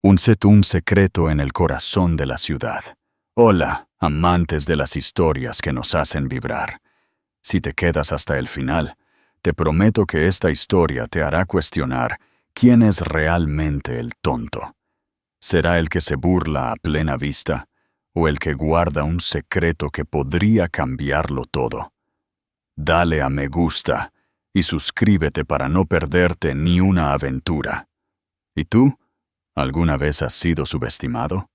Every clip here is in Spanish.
Un secreto en el corazón de la ciudad. Hola, amantes de las historias que nos hacen vibrar. Si te quedas hasta el final, te prometo que esta historia te hará cuestionar quién es realmente el tonto. ¿Será el que se burla a plena vista o el que guarda un secreto que podría cambiarlo todo? Dale a me gusta y suscríbete para no perderte ni una aventura. ¿Y tú? ¿Alguna vez has sido subestimado?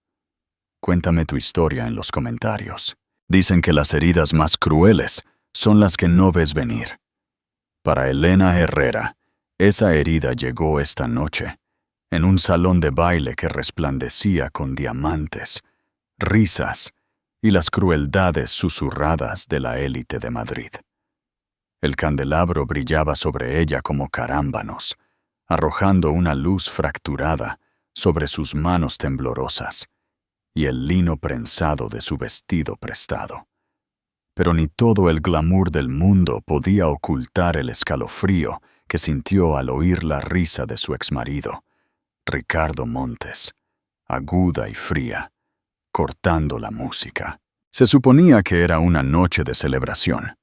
Cuéntame tu historia en los comentarios. Dicen que las heridas más crueles son las que no ves venir. Para Elena Herrera, esa herida llegó esta noche, en un salón de baile que resplandecía con diamantes, risas y las crueldades susurradas de la élite de Madrid. El candelabro brillaba sobre ella como carámbanos, arrojando una luz fracturada sobre sus manos temblorosas y el lino prensado de su vestido prestado. Pero ni todo el glamour del mundo podía ocultar el escalofrío que sintió al oír la risa de su exmarido, Ricardo Montes, aguda y fría, cortando la música. Se suponía que era una noche de celebración.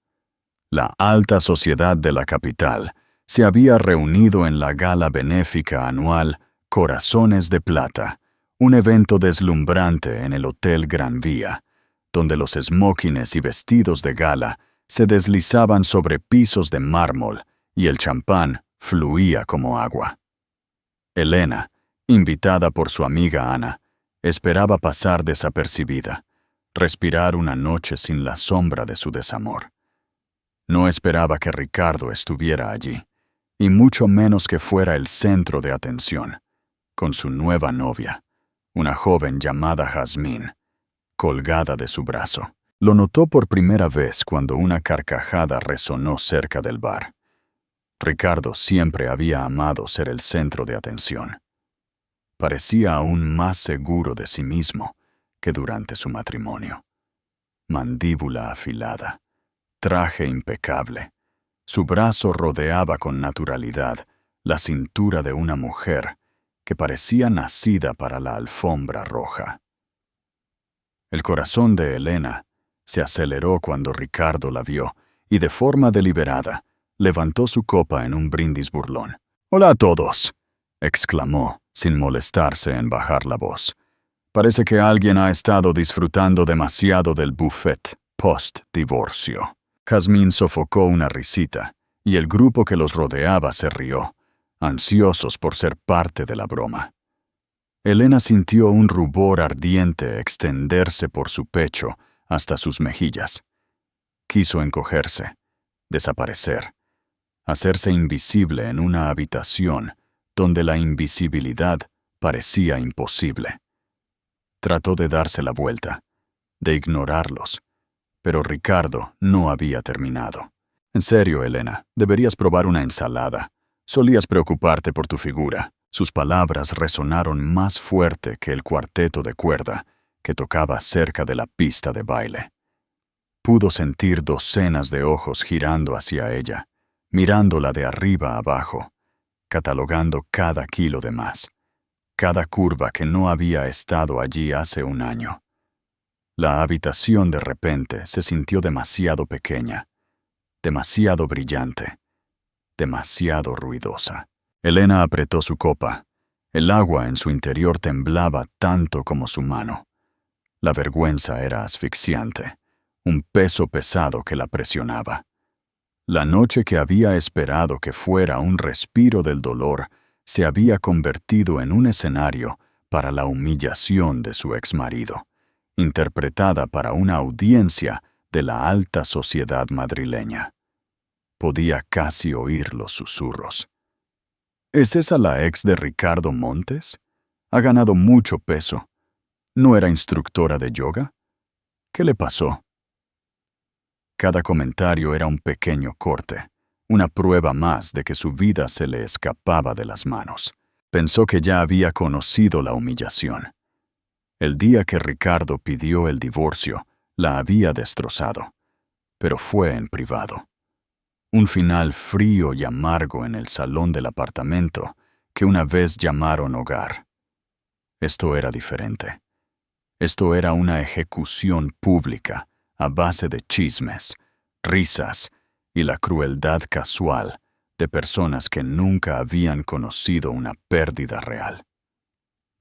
La alta sociedad de la capital se había reunido en la gala benéfica anual Corazones de Plata, un evento deslumbrante en el Hotel Gran Vía, donde los smokines y vestidos de gala se deslizaban sobre pisos de mármol y el champán fluía como agua. Elena, invitada por su amiga Ana, esperaba pasar desapercibida, respirar una noche sin la sombra de su desamor. No esperaba que Ricardo estuviera allí, y mucho menos que fuera el centro de atención, con su nueva novia, una joven llamada Jazmín, colgada de su brazo. Lo notó por primera vez cuando una carcajada resonó cerca del bar. Ricardo siempre había amado ser el centro de atención. Parecía aún más seguro de sí mismo que durante su matrimonio. Mandíbula afilada, traje impecable. Su brazo rodeaba con naturalidad la cintura de una mujer que parecía nacida para la alfombra roja. El corazón de Elena se aceleró cuando Ricardo la vio y de forma deliberada levantó su copa en un brindis burlón. «Hola a todos», exclamó, sin molestarse en bajar la voz. «Parece que alguien ha estado disfrutando demasiado del buffet post-divorcio». Jazmín sofocó una risita, y el grupo que los rodeaba se rió, ansiosos por ser parte de la broma. Elena sintió un rubor ardiente extenderse por su pecho hasta sus mejillas. Quiso encogerse, desaparecer, hacerse invisible en una habitación donde la invisibilidad parecía imposible. Trató de darse la vuelta, de ignorarlos, pero Ricardo no había terminado. «En serio, Elena, deberías probar una ensalada. Solías preocuparte por tu figura». Sus palabras resonaron más fuerte que el cuarteto de cuerda que tocaba cerca de la pista de baile. Pudo sentir docenas de ojos girando hacia ella, mirándola de arriba a abajo, catalogando cada kilo de más, cada curva que no había estado allí hace un año. La habitación de repente se sintió demasiado pequeña, demasiado brillante, demasiado ruidosa. Elena apretó su copa. El agua en su interior temblaba tanto como su mano. La vergüenza era asfixiante, un peso pesado que la presionaba. La noche que había esperado que fuera un respiro del dolor se había convertido en un escenario para la humillación de su exmarido, interpretada para una audiencia de la alta sociedad madrileña. Podía casi oír los susurros. ¿Es esa la ex de Ricardo Montes? Ha ganado mucho peso. ¿No era instructora de yoga? ¿Qué le pasó? Cada comentario era un pequeño corte, una prueba más de que su vida se le escapaba de las manos. Pensó que ya había conocido la humillación. El día que Ricardo pidió el divorcio, la había destrozado, pero fue en privado. Un final frío y amargo en el salón del apartamento que una vez llamaron hogar. Esto era diferente. Esto era una ejecución pública a base de chismes, risas y la crueldad casual de personas que nunca habían conocido una pérdida real.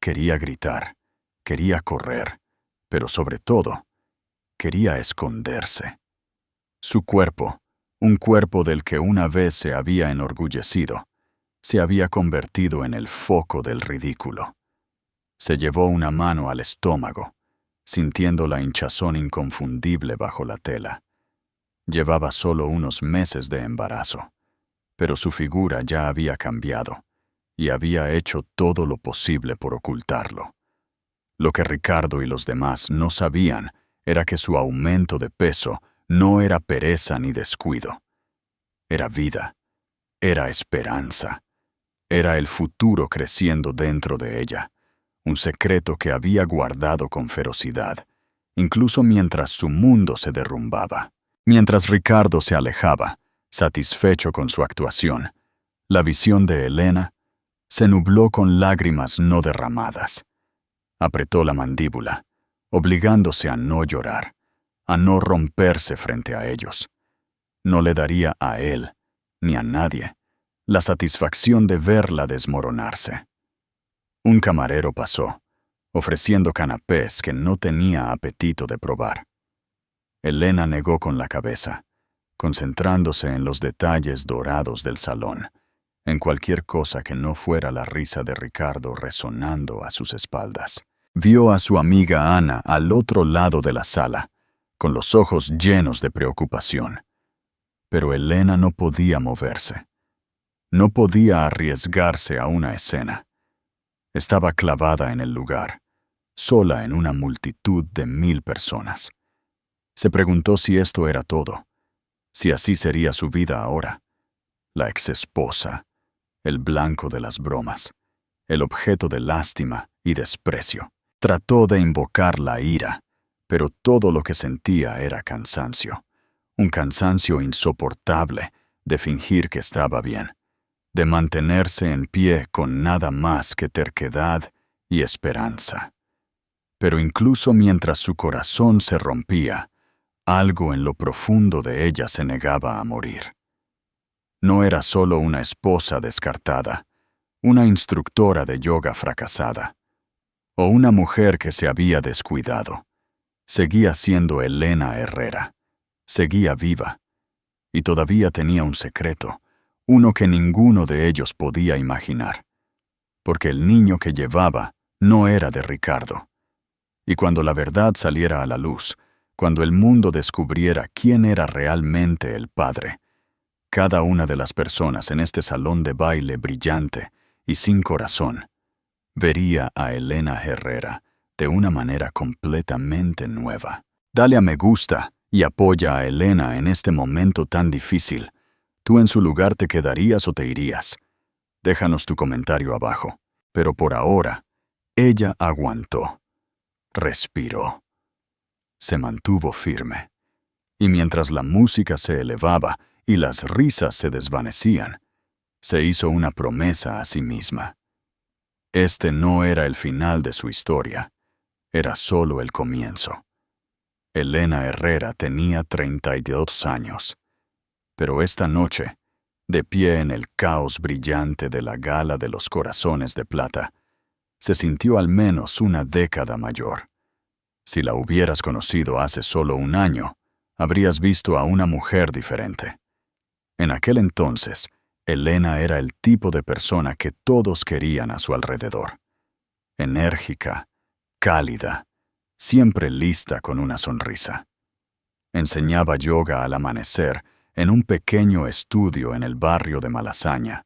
Quería gritar, quería correr, pero sobre todo, quería esconderse. Su cuerpo, un cuerpo del que una vez se había enorgullecido, se había convertido en el foco del ridículo. Se llevó una mano al estómago, sintiendo la hinchazón inconfundible bajo la tela. Llevaba solo unos meses de embarazo, pero su figura ya había cambiado y había hecho todo lo posible por ocultarlo. Lo que Ricardo y los demás no sabían era que su aumento de peso no era pereza ni descuido. Era vida, era esperanza, era el futuro creciendo dentro de ella, un secreto que había guardado con ferocidad, incluso mientras su mundo se derrumbaba. Mientras Ricardo se alejaba, satisfecho con su actuación, la visión de Elena se nubló con lágrimas no derramadas. Apretó la mandíbula, obligándose a no llorar, a no romperse frente a ellos. No le daría a él, ni a nadie, la satisfacción de verla desmoronarse. Un camarero pasó, ofreciendo canapés que no tenía apetito de probar. Elena negó con la cabeza, concentrándose en los detalles dorados del salón, en cualquier cosa que no fuera la risa de Ricardo resonando a sus espaldas. Vio a su amiga Ana al otro lado de la sala, con los ojos llenos de preocupación. Pero Elena no podía moverse. No podía arriesgarse a una escena. Estaba clavada en el lugar, sola en una multitud de 1000 personas. Se preguntó si esto era todo, si así sería su vida ahora. La exesposa, el blanco de las bromas, el objeto de lástima y desprecio. Trató de invocar la ira, pero todo lo que sentía era cansancio. Un cansancio insoportable de fingir que estaba bien, de mantenerse en pie con nada más que terquedad y esperanza. Pero incluso mientras su corazón se rompía, algo en lo profundo de ella se negaba a morir. No era solo una esposa descartada, una instructora de yoga fracasada, o una mujer que se había descuidado. Seguía siendo Elena Herrera. Seguía viva. Y todavía tenía un secreto, uno que ninguno de ellos podía imaginar. Porque el niño que llevaba no era de Ricardo. Y cuando la verdad saliera a la luz, cuando el mundo descubriera quién era realmente el padre, cada una de las personas en este salón de baile brillante y sin corazón vería a Elena Herrera de una manera completamente nueva. Dale a me gusta y apoya a Elena en este momento tan difícil. ¿Tú en su lugar te quedarías o te irías? Déjanos tu comentario abajo. Pero por ahora, ella aguantó. Respiró. Se mantuvo firme. Y mientras la música se elevaba y las risas se desvanecían, se hizo una promesa a sí misma. Este no era el final de su historia, era solo el comienzo. Elena Herrera tenía 32 años, pero esta noche, de pie en el caos brillante de la Gala de los Corazones de Plata, se sintió al menos una década mayor. Si la hubieras conocido hace solo un año, habrías visto a una mujer diferente. En aquel entonces, Elena era el tipo de persona que todos querían a su alrededor. Enérgica, cálida, siempre lista con una sonrisa. Enseñaba yoga al amanecer en un pequeño estudio en el barrio de Malasaña.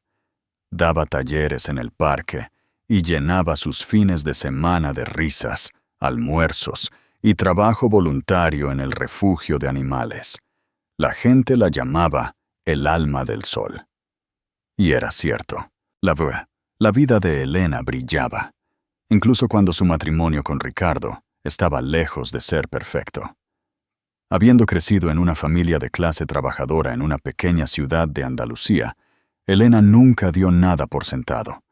Daba talleres en el parque y llenaba sus fines de semana de risas, almuerzos y trabajo voluntario en el refugio de animales. La gente la llamaba el alma del sol. Y era cierto. La vida de Elena brillaba, incluso cuando su matrimonio con Ricardo estaba lejos de ser perfecto. Habiendo crecido en una familia de clase trabajadora en una pequeña ciudad de Andalucía, Elena nunca dio nada por sentado.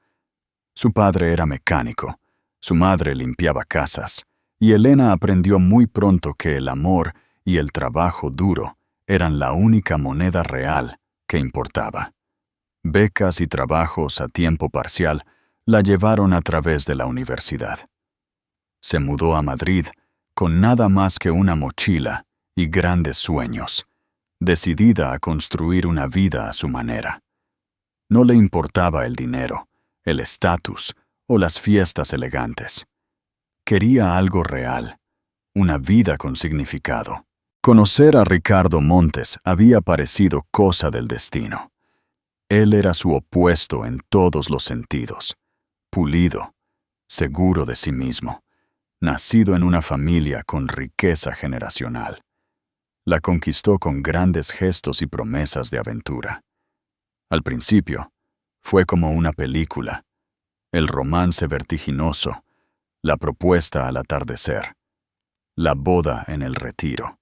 Su padre era mecánico, Su madre limpiaba casas, y Elena aprendió muy pronto que el amor y el trabajo duro eran la única moneda real que importaba. Becas y trabajos a tiempo parcial la llevaron a través de la universidad. Se mudó a Madrid con nada más que una mochila y grandes sueños, decidida a construir una vida a su manera. No le importaba el dinero, el estatus o las fiestas elegantes. Quería algo real, una vida con significado. Conocer a Ricardo Montes había parecido cosa del destino. Él era su opuesto en todos los sentidos, pulido, seguro de sí mismo, nacido en una familia con riqueza generacional. La conquistó con grandes gestos y promesas de aventura. Al principio, fue como una película, el romance vertiginoso, la propuesta al atardecer, la boda en el retiro.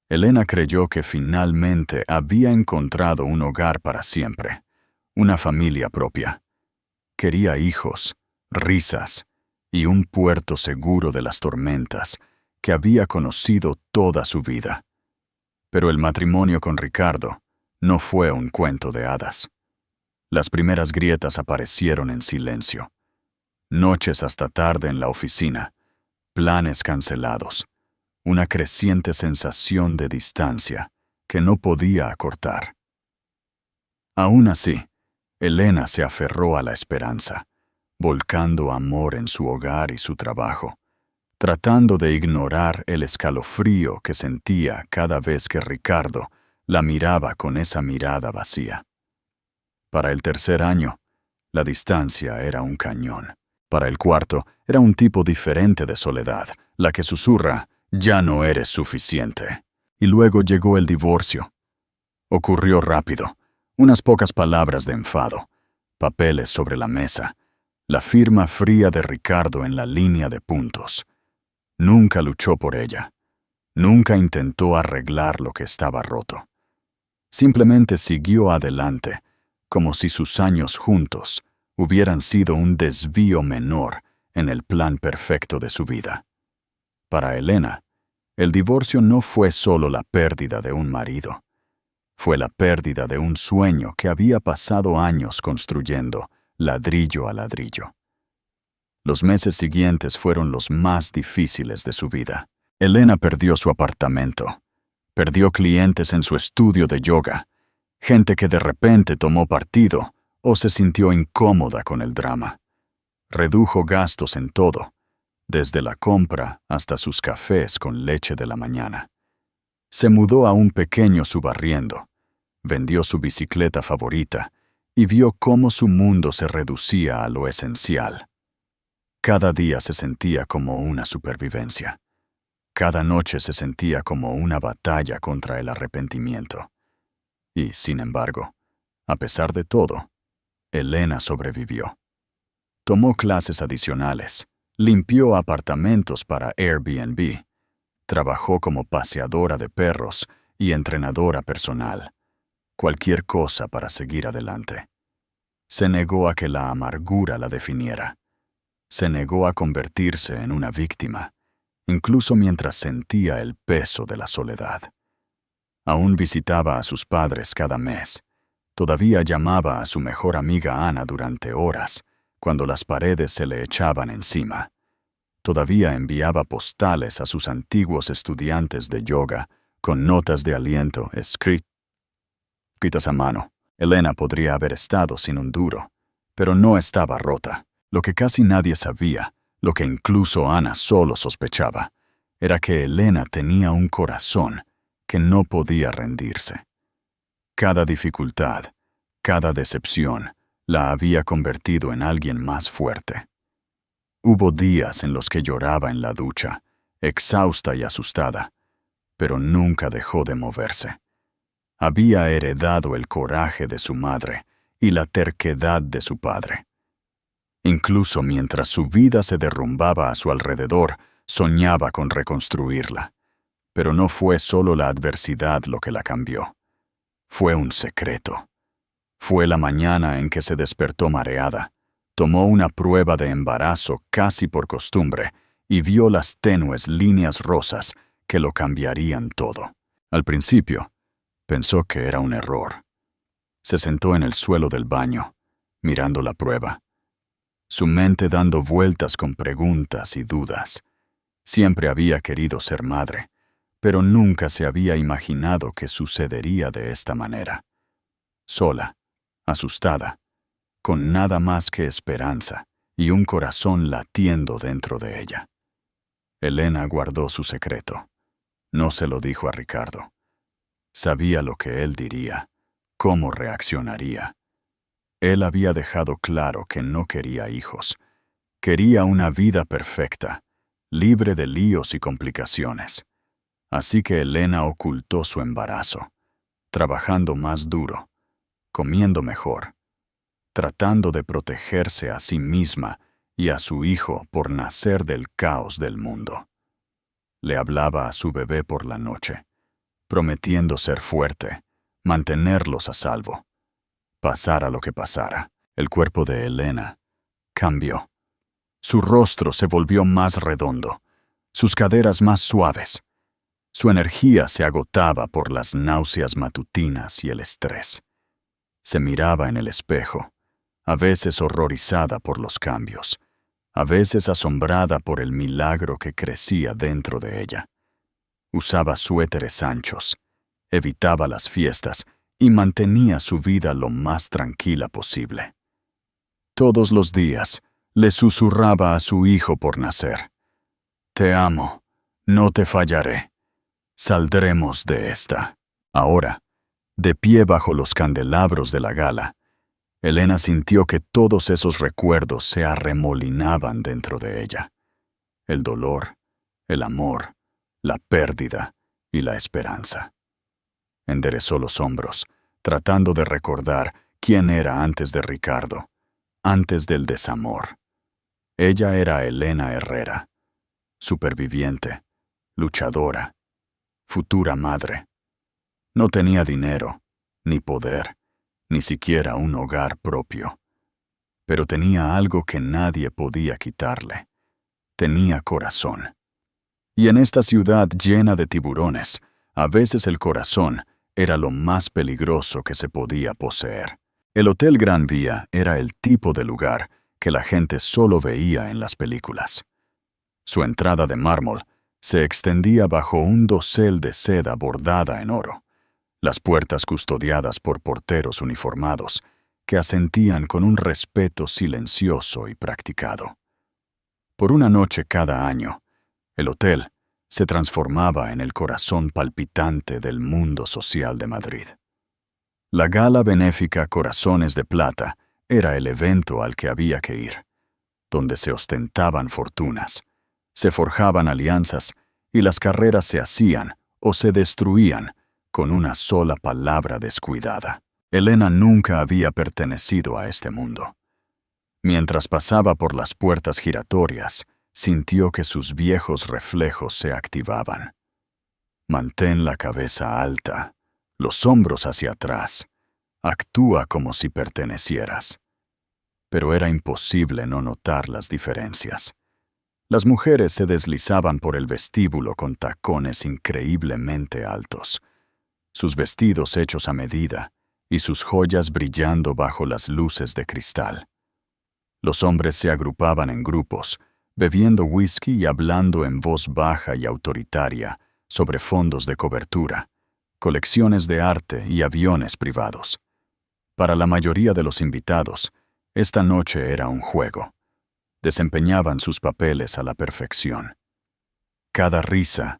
Elena creyó que finalmente había encontrado un hogar para siempre, una familia propia. Quería hijos, risas y un puerto seguro de las tormentas que había conocido toda su vida. Pero el matrimonio con Ricardo no fue un cuento de hadas. Las primeras grietas aparecieron en silencio. Noches hasta tarde en la oficina, planes cancelados, una creciente sensación de distancia que no podía acortar. Aún así, Elena se aferró a la esperanza, volcando amor en su hogar y su trabajo, tratando de ignorar el escalofrío que sentía cada vez que Ricardo la miraba con esa mirada vacía. Para el tercer año, la distancia era un cañón. Para el cuarto, era un tipo diferente de soledad, la que susurra, «Ya no eres suficiente». Y luego llegó el divorcio. Ocurrió rápido, unas pocas palabras de enfado, papeles sobre la mesa, la firma fría de Ricardo en la línea de puntos. Nunca luchó por ella. Nunca intentó arreglar lo que estaba roto. Simplemente siguió adelante, como si sus años juntos hubieran sido un desvío menor en el plan perfecto de su vida. Para Elena, el divorcio no fue solo la pérdida de un marido. Fue la pérdida de un sueño que había pasado años construyendo, ladrillo a ladrillo. Los meses siguientes fueron los más difíciles de su vida. Elena perdió su apartamento. Perdió clientes en su estudio de yoga, gente que de repente tomó partido o se sintió incómoda con el drama. Redujo gastos en todo, desde la compra hasta sus cafés con leche de la mañana. Se mudó a un pequeño subarriendo, vendió su bicicleta favorita y vio cómo su mundo se reducía a lo esencial. Cada día se sentía como una supervivencia. Cada noche se sentía como una batalla contra el arrepentimiento. Y, sin embargo, a pesar de todo, Elena sobrevivió. Tomó clases adicionales, limpió apartamentos para Airbnb, trabajó como paseadora de perros y entrenadora personal. Cualquier cosa para seguir adelante. Se negó a que la amargura la definiera. Se negó a convertirse en una víctima, incluso mientras sentía el peso de la soledad. Aún visitaba a sus padres cada mes. Todavía llamaba a su mejor amiga Ana durante horas, cuando las paredes se le echaban encima. Todavía enviaba postales a sus antiguos estudiantes de yoga con notas de aliento escritas a mano. Elena podría haber estado sin un duro, pero no estaba rota. Lo que casi nadie sabía, lo que incluso Ana solo sospechaba, era que Elena tenía un corazón que no podía rendirse. Cada dificultad, cada decepción, la había convertido en alguien más fuerte. Hubo días en los que lloraba en la ducha, exhausta y asustada, pero nunca dejó de moverse. Había heredado el coraje de su madre y la terquedad de su padre. Incluso mientras su vida se derrumbaba a su alrededor, soñaba con reconstruirla. Pero no fue solo la adversidad lo que la cambió. Fue un secreto. Fue la mañana en que se despertó mareada, Tomó una prueba de embarazo casi por costumbre y vio las tenues líneas rosas que lo cambiarían todo. Al principio, pensó que era un error. Se sentó en el suelo del baño, mirando la prueba, su mente dando vueltas con preguntas y dudas. Siempre había querido ser madre, pero nunca se había imaginado que sucedería de esta manera. Sola, asustada, con nada más que esperanza y un corazón latiendo dentro de ella. Elena guardó su secreto. No se lo dijo a Ricardo. Sabía lo que él diría, cómo reaccionaría. Él había dejado claro que no quería hijos. Quería una vida perfecta, libre de líos y complicaciones. Así que Elena ocultó su embarazo, trabajando más duro, comiendo mejor, tratando de protegerse a sí misma y a su hijo por nacer del caos del mundo. Le hablaba a su bebé por la noche, prometiendo ser fuerte, mantenerlos a salvo. Pasara lo que pasara, el cuerpo de Elena cambió. Su rostro se volvió más redondo, sus caderas más suaves. Su energía se agotaba por las náuseas matutinas y el estrés. Se miraba en el espejo, a veces horrorizada por los cambios, a veces asombrada por el milagro que crecía dentro de ella. Usaba suéteres anchos, evitaba las fiestas y mantenía su vida lo más tranquila posible. Todos los días le susurraba a su hijo por nacer: «Te amo, no te fallaré. Saldremos de esta». Ahora, de pie bajo los candelabros de la gala, Elena sintió que todos esos recuerdos se arremolinaban dentro de ella. El dolor, el amor, la pérdida y la esperanza. Enderezó los hombros, tratando de recordar quién era antes de Ricardo, antes del desamor. Ella era Elena Herrera, superviviente, luchadora, futura madre. No tenía dinero, ni poder, ni siquiera un hogar propio. Pero tenía algo que nadie podía quitarle. Tenía corazón. Y en esta ciudad llena de tiburones, a veces el corazón era lo más peligroso que se podía poseer. El Hotel Gran Vía era el tipo de lugar que la gente solo veía en las películas. Su entrada de mármol se extendía bajo un dosel de seda bordada en oro, las puertas custodiadas por porteros uniformados que asentían con un respeto silencioso y practicado. Por una noche cada año, el hotel se transformaba en el corazón palpitante del mundo social de Madrid. La gala benéfica Corazones de Plata era el evento al que había que ir, donde se ostentaban fortunas, se forjaban alianzas y las carreras se hacían o se destruían con una sola palabra descuidada. Elena nunca había pertenecido a este mundo. Mientras pasaba por las puertas giratorias, sintió que sus viejos reflejos se activaban. Mantén la cabeza alta, los hombros hacia atrás. Actúa como si pertenecieras. Pero era imposible no notar las diferencias. Las mujeres se deslizaban por el vestíbulo con tacones increíblemente altos, sus vestidos hechos a medida y sus joyas brillando bajo las luces de cristal. Los hombres se agrupaban en grupos, bebiendo whisky y hablando en voz baja y autoritaria sobre fondos de cobertura, colecciones de arte y aviones privados. Para la mayoría de los invitados, esta noche era un juego. Desempeñaban sus papeles a la perfección. Cada risa,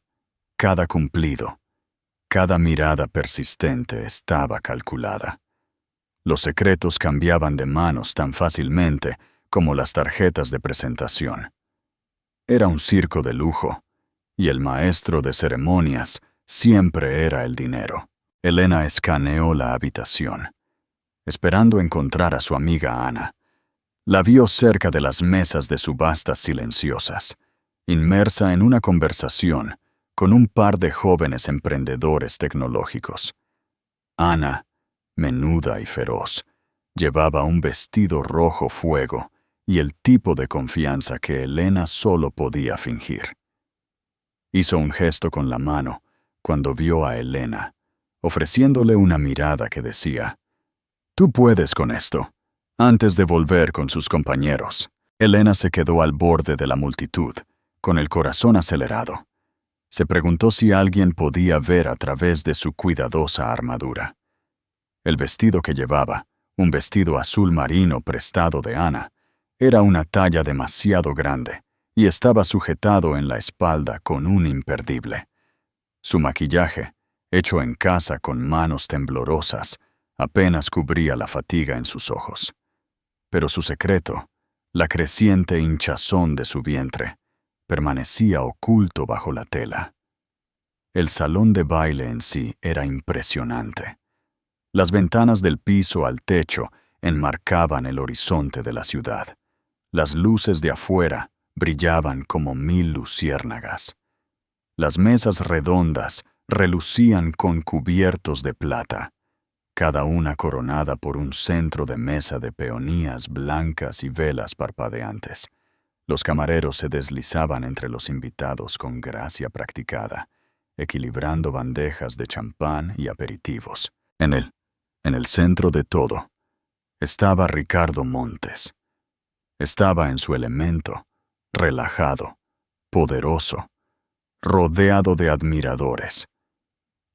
cada cumplido, cada mirada persistente estaba calculada. Los secretos cambiaban de manos tan fácilmente como las tarjetas de presentación. Era un circo de lujo, y el maestro de ceremonias siempre era el dinero. Elena escaneó la habitación, esperando encontrar a su amiga Ana. La vio cerca de las mesas de subastas silenciosas, inmersa en una conversación con un par de jóvenes emprendedores tecnológicos. Ana, menuda y feroz, llevaba un vestido rojo fuego y el tipo de confianza que Elena solo podía fingir. Hizo un gesto con la mano cuando vio a Elena, ofreciéndole una mirada que decía: «Tú puedes con esto», antes de volver con sus compañeros. Elena se quedó al borde de la multitud, con el corazón acelerado. Se preguntó si alguien podía ver a través de su cuidadosa armadura. El vestido que llevaba, un vestido azul marino prestado de Ana, era una talla demasiado grande y estaba sujetado en la espalda con un imperdible. Su maquillaje, hecho en casa con manos temblorosas, apenas cubría la fatiga en sus ojos. Pero su secreto, la creciente hinchazón de su vientre, permanecía oculto bajo la tela. El salón de baile en sí era impresionante. Las ventanas del piso al techo enmarcaban el horizonte de la ciudad. Las luces de afuera brillaban como 1000 luciérnagas. Las mesas redondas relucían con cubiertos de plata, cada una coronada por un centro de mesa de peonías blancas y velas parpadeantes. Los camareros se deslizaban entre los invitados con gracia practicada, equilibrando bandejas de champán y aperitivos. En el centro de todo, estaba Ricardo Montes. Estaba en su elemento, relajado, poderoso, rodeado de admiradores.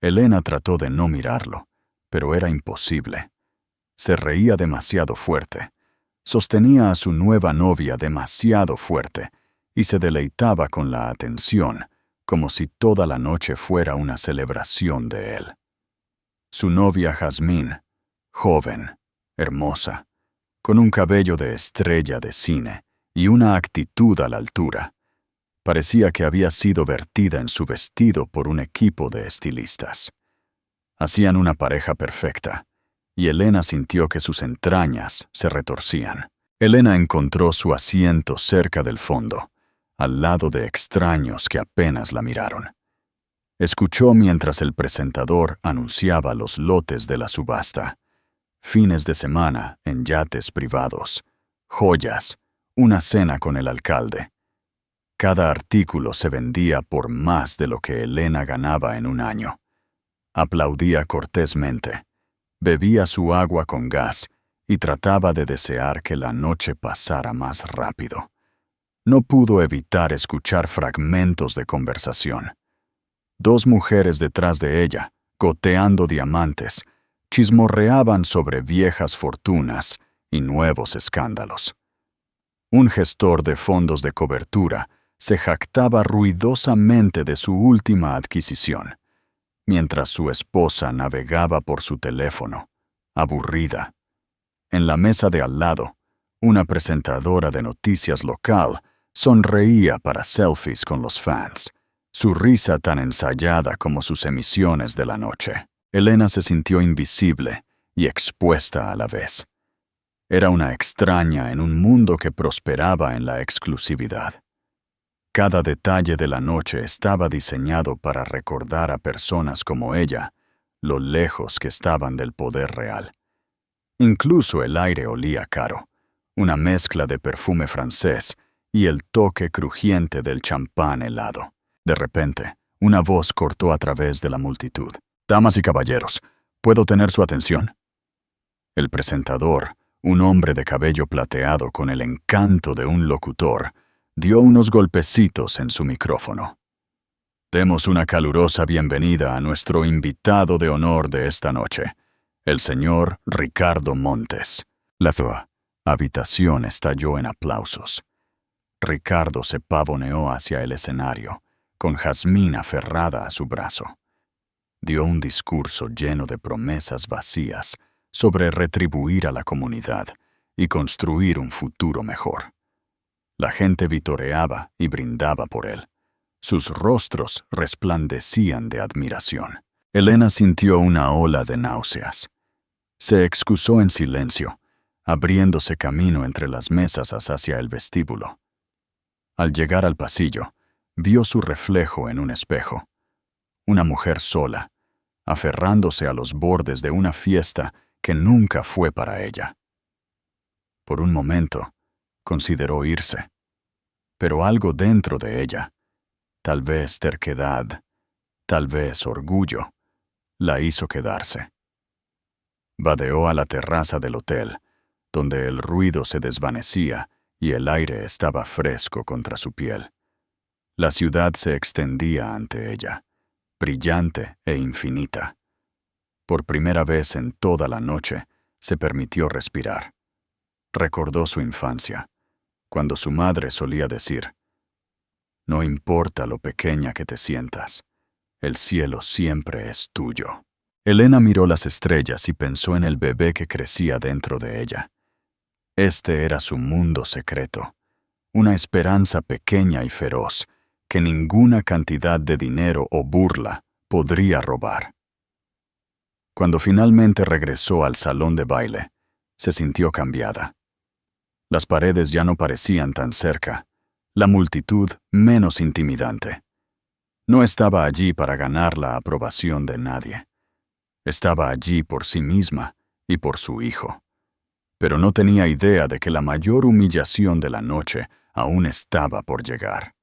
Elena trató de no mirarlo, pero era imposible. Se reía demasiado fuerte, sostenía a su nueva novia demasiado fuerte y se deleitaba con la atención, como si toda la noche fuera una celebración de él. Su novia Jazmín, joven, hermosa, con un cabello de estrella de cine y una actitud a la altura, parecía que había sido vertida en su vestido por un equipo de estilistas. Hacían una pareja perfecta, y Elena sintió que sus entrañas se retorcían. Elena encontró su asiento cerca del fondo, al lado de extraños que apenas la miraron. Escuchó mientras el presentador anunciaba los lotes de la subasta: fines de semana en yates privados, joyas, una cena con el alcalde. Cada artículo se vendía por más de lo que Elena ganaba en un año. Aplaudía cortésmente, bebía su agua con gas y trataba de desear que la noche pasara más rápido. No pudo evitar escuchar fragmentos de conversación. 2 mujeres detrás de ella, goteando diamantes, chismorreaban sobre viejas fortunas y nuevos escándalos. Un gestor de fondos de cobertura se jactaba ruidosamente de su última adquisición, mientras su esposa navegaba por su teléfono, aburrida. En la mesa de al lado, una presentadora de noticias local sonreía para selfies con los fans, su risa tan ensayada como sus emisiones de la noche. Elena se sintió invisible y expuesta a la vez. Era una extraña en un mundo que prosperaba en la exclusividad. Cada detalle de la noche estaba diseñado para recordar a personas como ella lo lejos que estaban del poder real. Incluso el aire olía caro, una mezcla de perfume francés y el toque crujiente del champán helado. De repente, una voz cortó a través de la multitud: «Damas y caballeros, ¿puedo tener su atención?». El presentador, un hombre de cabello plateado con el encanto de un locutor, dio unos golpecitos en su micrófono. «Demos una calurosa bienvenida a nuestro invitado de honor de esta noche, el señor Ricardo Montes». La habitación estalló en aplausos. Ricardo se pavoneó hacia el escenario, con Jazmín aferrada a su brazo. Dio un discurso lleno de promesas vacías sobre retribuir a la comunidad y construir un futuro mejor. La gente vitoreaba y brindaba por él. Sus rostros resplandecían de admiración. Elena sintió una ola de náuseas. Se excusó en silencio, abriéndose camino entre las mesas hacia el vestíbulo. Al llegar al pasillo, vio su reflejo en un espejo. Una mujer sola, aferrándose a los bordes de una fiesta que nunca fue para ella. Por un momento, consideró irse. Pero algo dentro de ella, tal vez terquedad, tal vez orgullo, la hizo quedarse. Vadeó a la terraza del hotel, donde el ruido se desvanecía y el aire estaba fresco contra su piel. La ciudad se extendía ante ella, brillante e infinita. Por primera vez en toda la noche, se permitió respirar. Recordó su infancia, cuando su madre solía decir: «No importa lo pequeña que te sientas, el cielo siempre es tuyo». Elena miró las estrellas y pensó en el bebé que crecía dentro de ella. Este era su mundo secreto, una esperanza pequeña y feroz que ninguna cantidad de dinero o burla podría robar. Cuando finalmente regresó al salón de baile, se sintió cambiada. Las paredes ya no parecían tan cerca, la multitud menos intimidante. No estaba allí para ganar la aprobación de nadie. Estaba allí por sí misma y por su hijo. Pero no tenía idea de que la mayor humillación de la noche aún estaba por llegar.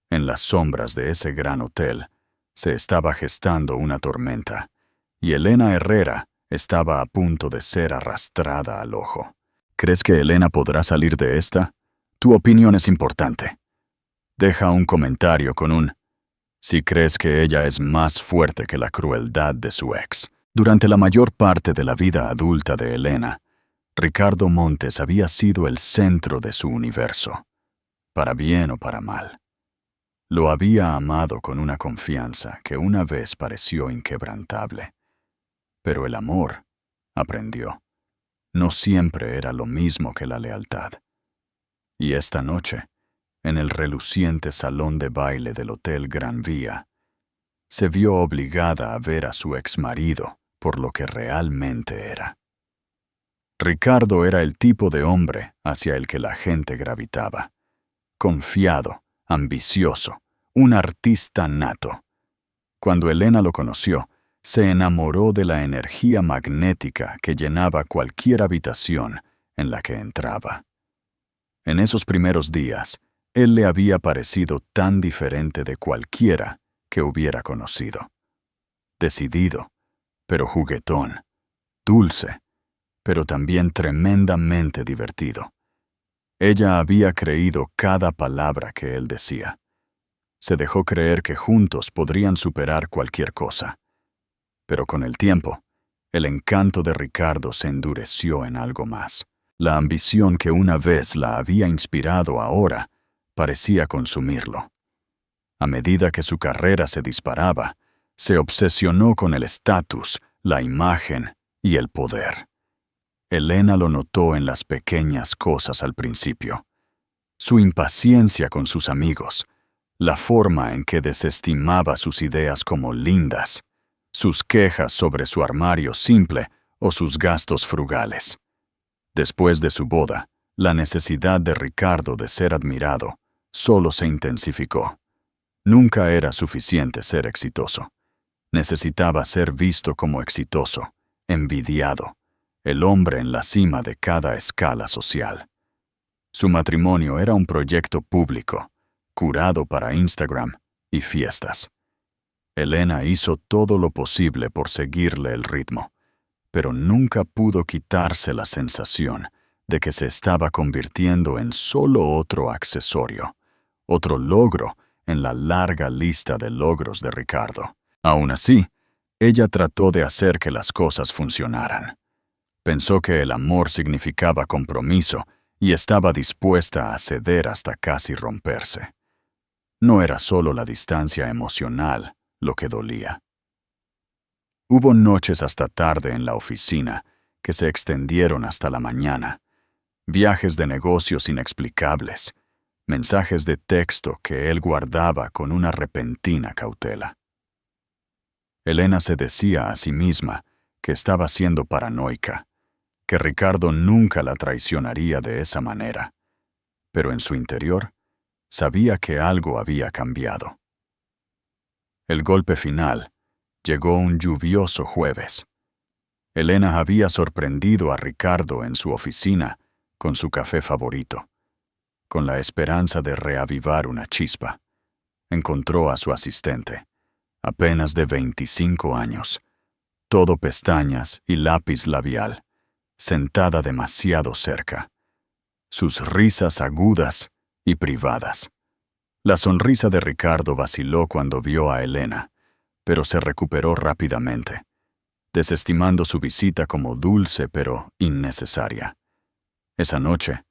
En las sombras de ese gran hotel se estaba gestando una tormenta, y Elena Herrera estaba a punto de ser arrastrada al ojo. ¿Crees que Elena podrá salir de esta? Tu opinión es importante. Deja un comentario con un si crees que ella es más fuerte que la crueldad de su ex. Durante la mayor parte de la vida adulta de Elena, Ricardo Montes había sido el centro de su universo, para bien o para mal. Lo había amado con una confianza que una vez pareció inquebrantable. Pero el amor, aprendió, no siempre era lo mismo que la lealtad. Y esta noche, en el reluciente salón de baile del Hotel Gran Vía, se vio obligada a ver a su exmarido por lo que realmente era. Ricardo era el tipo de hombre hacia el que la gente gravitaba. Confiado, ambicioso, un artista nato. Cuando Elena lo conoció, se enamoró de la energía magnética que llenaba cualquier habitación en la que entraba. En esos primeros días, él le había parecido tan diferente de cualquiera que hubiera conocido. Decidido, pero juguetón, dulce, pero también tremendamente divertido. Ella había creído cada palabra que él decía. Se dejó creer que juntos podrían superar cualquier cosa. Pero con el tiempo, el encanto de Ricardo se endureció en algo más. La ambición que una vez la había inspirado ahora parecía consumirlo. A medida que su carrera se disparaba, se obsesionó con el estatus, la imagen y el poder. Elena lo notó en las pequeñas cosas al principio. Su impaciencia con sus amigos, la forma en que desestimaba sus ideas como lindas, sus quejas sobre su armario simple o sus gastos frugales. Después de su boda, la necesidad de Ricardo de ser admirado solo se intensificó. Nunca era suficiente ser exitoso. Necesitaba ser visto como exitoso, envidiado, el hombre en la cima de cada escala social. Su matrimonio era un proyecto público, curado para Instagram y fiestas. Elena hizo todo lo posible por seguirle el ritmo, pero nunca pudo quitarse la sensación de que se estaba convirtiendo en solo otro accesorio, otro logro en la larga lista de logros de Ricardo. Aún así, ella trató de hacer que las cosas funcionaran. Pensó que el amor significaba compromiso y estaba dispuesta a ceder hasta casi romperse. No era solo la distancia emocional lo que dolía. Hubo noches hasta tarde en la oficina que se extendieron hasta la mañana, viajes de negocios inexplicables, mensajes de texto que él guardaba con una repentina cautela. Elena se decía a sí misma que estaba siendo paranoica, que Ricardo nunca la traicionaría de esa manera, pero en su interior sabía que algo había cambiado. El golpe final llegó un lluvioso jueves. Elena había sorprendido a Ricardo en su oficina con su café favorito, con la esperanza de reavivar una chispa. Encontró a su asistente, apenas de 25 años, todo pestañas y lápiz labial, sentada demasiado cerca, sus risas agudas y privadas. La sonrisa de Ricardo vaciló cuando vio a Elena, pero se recuperó rápidamente, desestimando su visita como dulce pero innecesaria. Esa noche,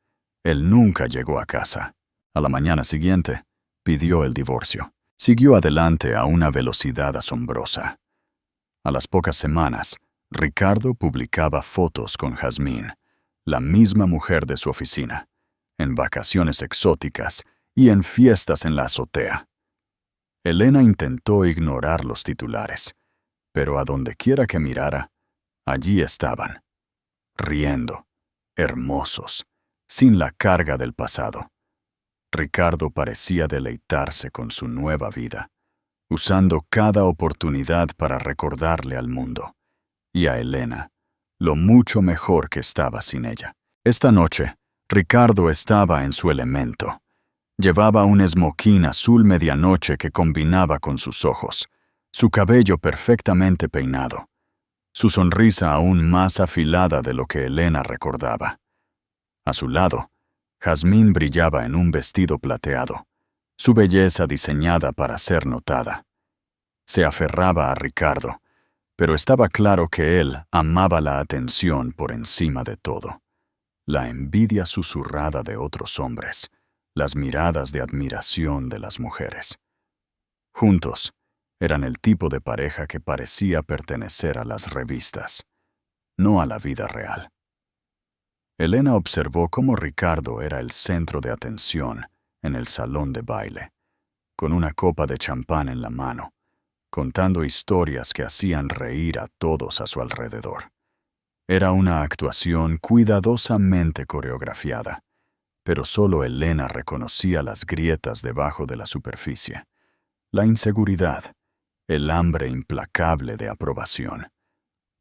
él nunca llegó a casa. A la mañana siguiente, pidió el divorcio. Siguió adelante a una velocidad asombrosa. A las pocas semanas, Ricardo publicaba fotos con Jazmín, la misma mujer de su oficina, en vacaciones exóticas y en fiestas en la azotea. Elena intentó ignorar los titulares, pero a donde quiera que mirara, allí estaban, riendo, hermosos, sin la carga del pasado. Ricardo parecía deleitarse con su nueva vida, usando cada oportunidad para recordarle al mundo, y a Elena, lo mucho mejor que estaba sin ella. Esta noche, Ricardo estaba en su elemento. Llevaba un esmoquín azul medianoche que combinaba con sus ojos, su cabello perfectamente peinado, su sonrisa aún más afilada de lo que Elena recordaba. A su lado, Jazmín brillaba en un vestido plateado, su belleza diseñada para ser notada. Se aferraba a Ricardo, pero estaba claro que él amaba la atención por encima de todo, la envidia susurrada de otros hombres, las miradas de admiración de las mujeres. Juntos, eran el tipo de pareja que parecía pertenecer a las revistas, no a la vida real. Elena observó cómo Ricardo era el centro de atención en el salón de baile, con una copa de champán en la mano, contando historias que hacían reír a todos a su alrededor. Era una actuación cuidadosamente coreografiada, pero solo Elena reconocía las grietas debajo de la superficie, la inseguridad, el hambre implacable de aprobación,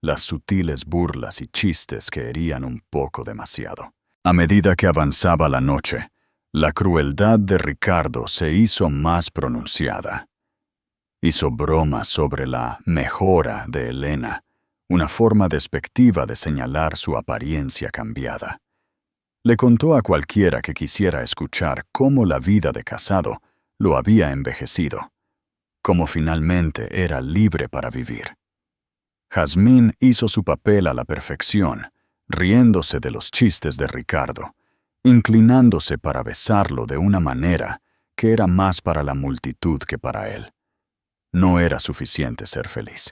las sutiles burlas y chistes que herían un poco demasiado. A medida que avanzaba la noche, la crueldad de Ricardo se hizo más pronunciada. Hizo bromas sobre la mejora de Elena, una forma despectiva de señalar su apariencia cambiada. Le contó a cualquiera que quisiera escuchar cómo la vida de casado lo había envejecido, cómo finalmente era libre para vivir. Jazmín hizo su papel a la perfección, riéndose de los chistes de Ricardo, inclinándose para besarlo de una manera que era más para la multitud que para él. No era suficiente ser feliz.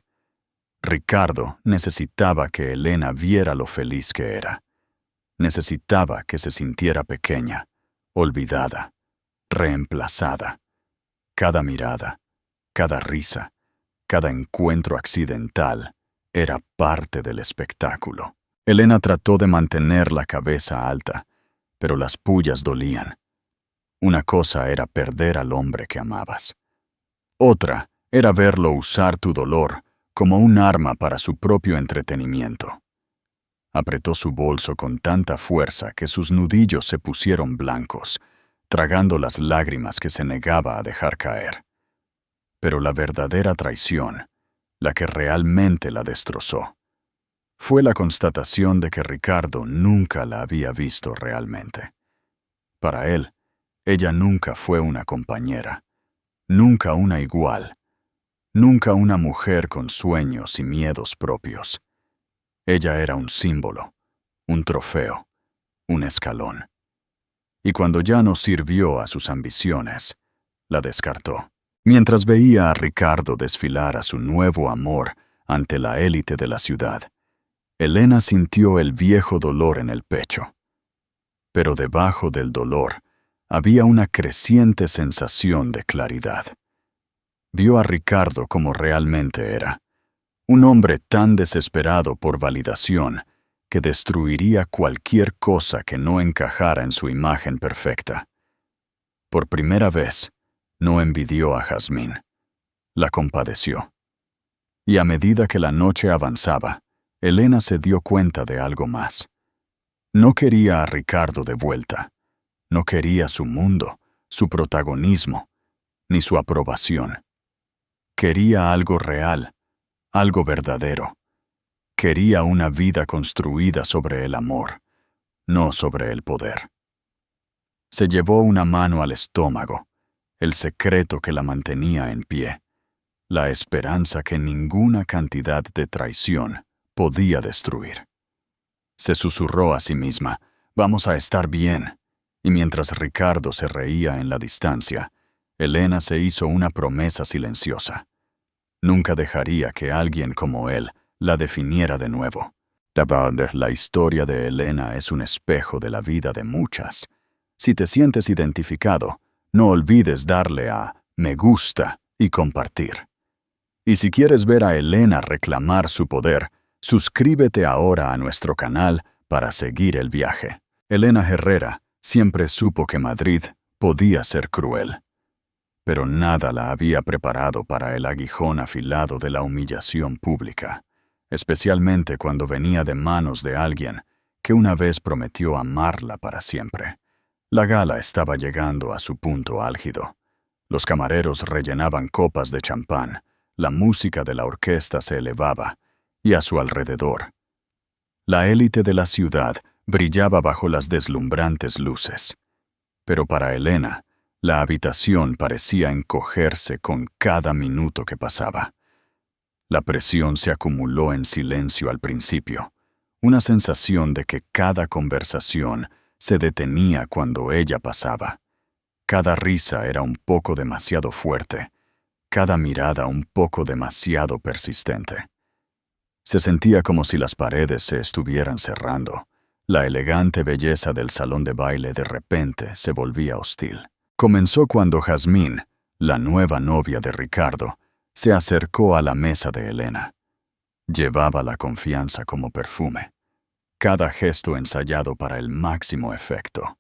Ricardo necesitaba que Elena viera lo feliz que era. Necesitaba que se sintiera pequeña, olvidada, reemplazada. Cada mirada, cada risa, cada encuentro accidental era parte del espectáculo. Elena trató de mantener la cabeza alta, pero las pullas dolían. Una cosa era perder al hombre que amabas. Otra era verlo usar tu dolor como un arma para su propio entretenimiento. Apretó su bolso con tanta fuerza que sus nudillos se pusieron blancos, tragando las lágrimas que se negaba a dejar caer. Pero la verdadera traición, la que realmente la destrozó, fue la constatación de que Ricardo nunca la había visto realmente. Para él, ella nunca fue una compañera, nunca una igual, nunca una mujer con sueños y miedos propios. Ella era un símbolo, un trofeo, un escalón. Y cuando ya no sirvió a sus ambiciones, la descartó. Mientras veía a Ricardo desfilar a su nuevo amor ante la élite de la ciudad, Elena sintió el viejo dolor en el pecho. Pero debajo del dolor había una creciente sensación de claridad. Vio a Ricardo como realmente era, un hombre tan desesperado por validación que destruiría cualquier cosa que no encajara en su imagen perfecta. Por primera vez, no envidió a Jazmín, la compadeció. Y a medida que la noche avanzaba, Elena se dio cuenta de algo más. No quería a Ricardo de vuelta. No quería su mundo, su protagonismo, ni su aprobación. Quería algo real, algo verdadero. Quería una vida construida sobre el amor, no sobre el poder. Se llevó una mano al estómago, el secreto que la mantenía en pie, la esperanza que ninguna cantidad de traición podía destruir. Se susurró a sí misma, «Vamos a estar bien». Y mientras Ricardo se reía en la distancia, Elena se hizo una promesa silenciosa. Nunca dejaría que alguien como él la definiera de nuevo. La historia de Elena es un espejo de la vida de muchas. Si te sientes identificado, no olvides darle a me gusta y compartir. Y si quieres ver a Elena reclamar su poder, suscríbete ahora a nuestro canal para seguir el viaje. Elena Herrera siempre supo que Madrid podía ser cruel, pero nada la había preparado para el aguijón afilado de la humillación pública, especialmente cuando venía de manos de alguien que una vez prometió amarla para siempre. La gala estaba llegando a su punto álgido. Los camareros rellenaban copas de champán, la música de la orquesta se elevaba, y a su alrededor, la élite de la ciudad brillaba bajo las deslumbrantes luces. Pero para Elena, la habitación parecía encogerse con cada minuto que pasaba. La presión se acumuló en silencio al principio, una sensación de que cada conversación se detenía cuando ella pasaba. Cada risa era un poco demasiado fuerte, cada mirada un poco demasiado persistente. Se sentía como si las paredes se estuvieran cerrando. La elegante belleza del salón de baile de repente se volvía hostil. Comenzó cuando Jazmín, la nueva novia de Ricardo, se acercó a la mesa de Elena. Llevaba la confianza como perfume, cada gesto ensayado para el máximo efecto.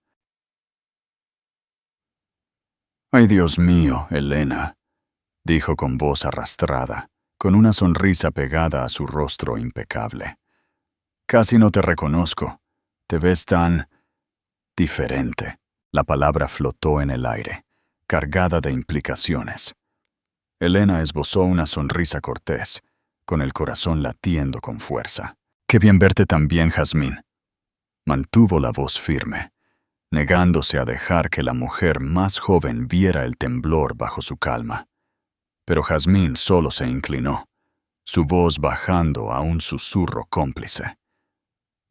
«Ay, Dios mío, Elena», dijo con voz arrastrada, con una sonrisa pegada a su rostro impecable. «Casi no te reconozco. Te ves tan diferente». La palabra flotó en el aire, cargada de implicaciones. Elena esbozó una sonrisa cortés, con el corazón latiendo con fuerza. «Qué bien verte también, Jazmín». Mantuvo la voz firme, negándose a dejar que la mujer más joven viera el temblor bajo su calma. Pero Jazmín solo se inclinó, su voz bajando a un susurro cómplice.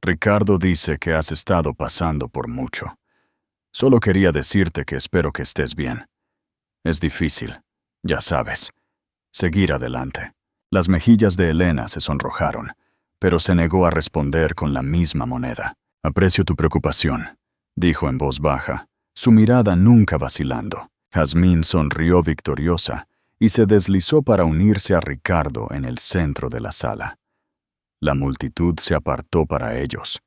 «Ricardo dice que has estado pasando por mucho. Solo quería decirte que espero que estés bien. Es difícil, ya sabes, seguir adelante». Las mejillas de Elena se sonrojaron, pero se negó a responder con la misma moneda. «Aprecio tu preocupación», dijo en voz baja, su mirada nunca vacilando. Jazmín sonrió victoriosa y se deslizó para unirse a Ricardo en el centro de la sala. La multitud se apartó para ellos.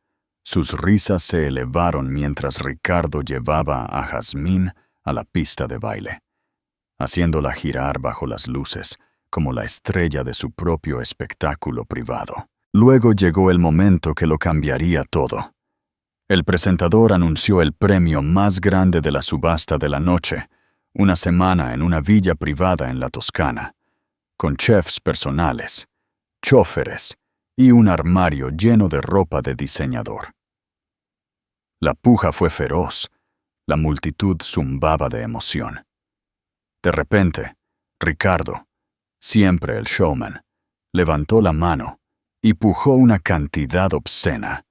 Sus risas se elevaron mientras Ricardo llevaba a Jazmín a la pista de baile, haciéndola girar bajo las luces como la estrella de su propio espectáculo privado. Luego llegó el momento que lo cambiaría todo. El presentador anunció el premio más grande de la subasta de la noche, una semana en una villa privada en la Toscana, con chefs personales, chóferes y un armario lleno de ropa de diseñador. La puja fue feroz, la multitud zumbaba de emoción. De repente, Ricardo, siempre el showman, levantó la mano y pujó una cantidad obscena,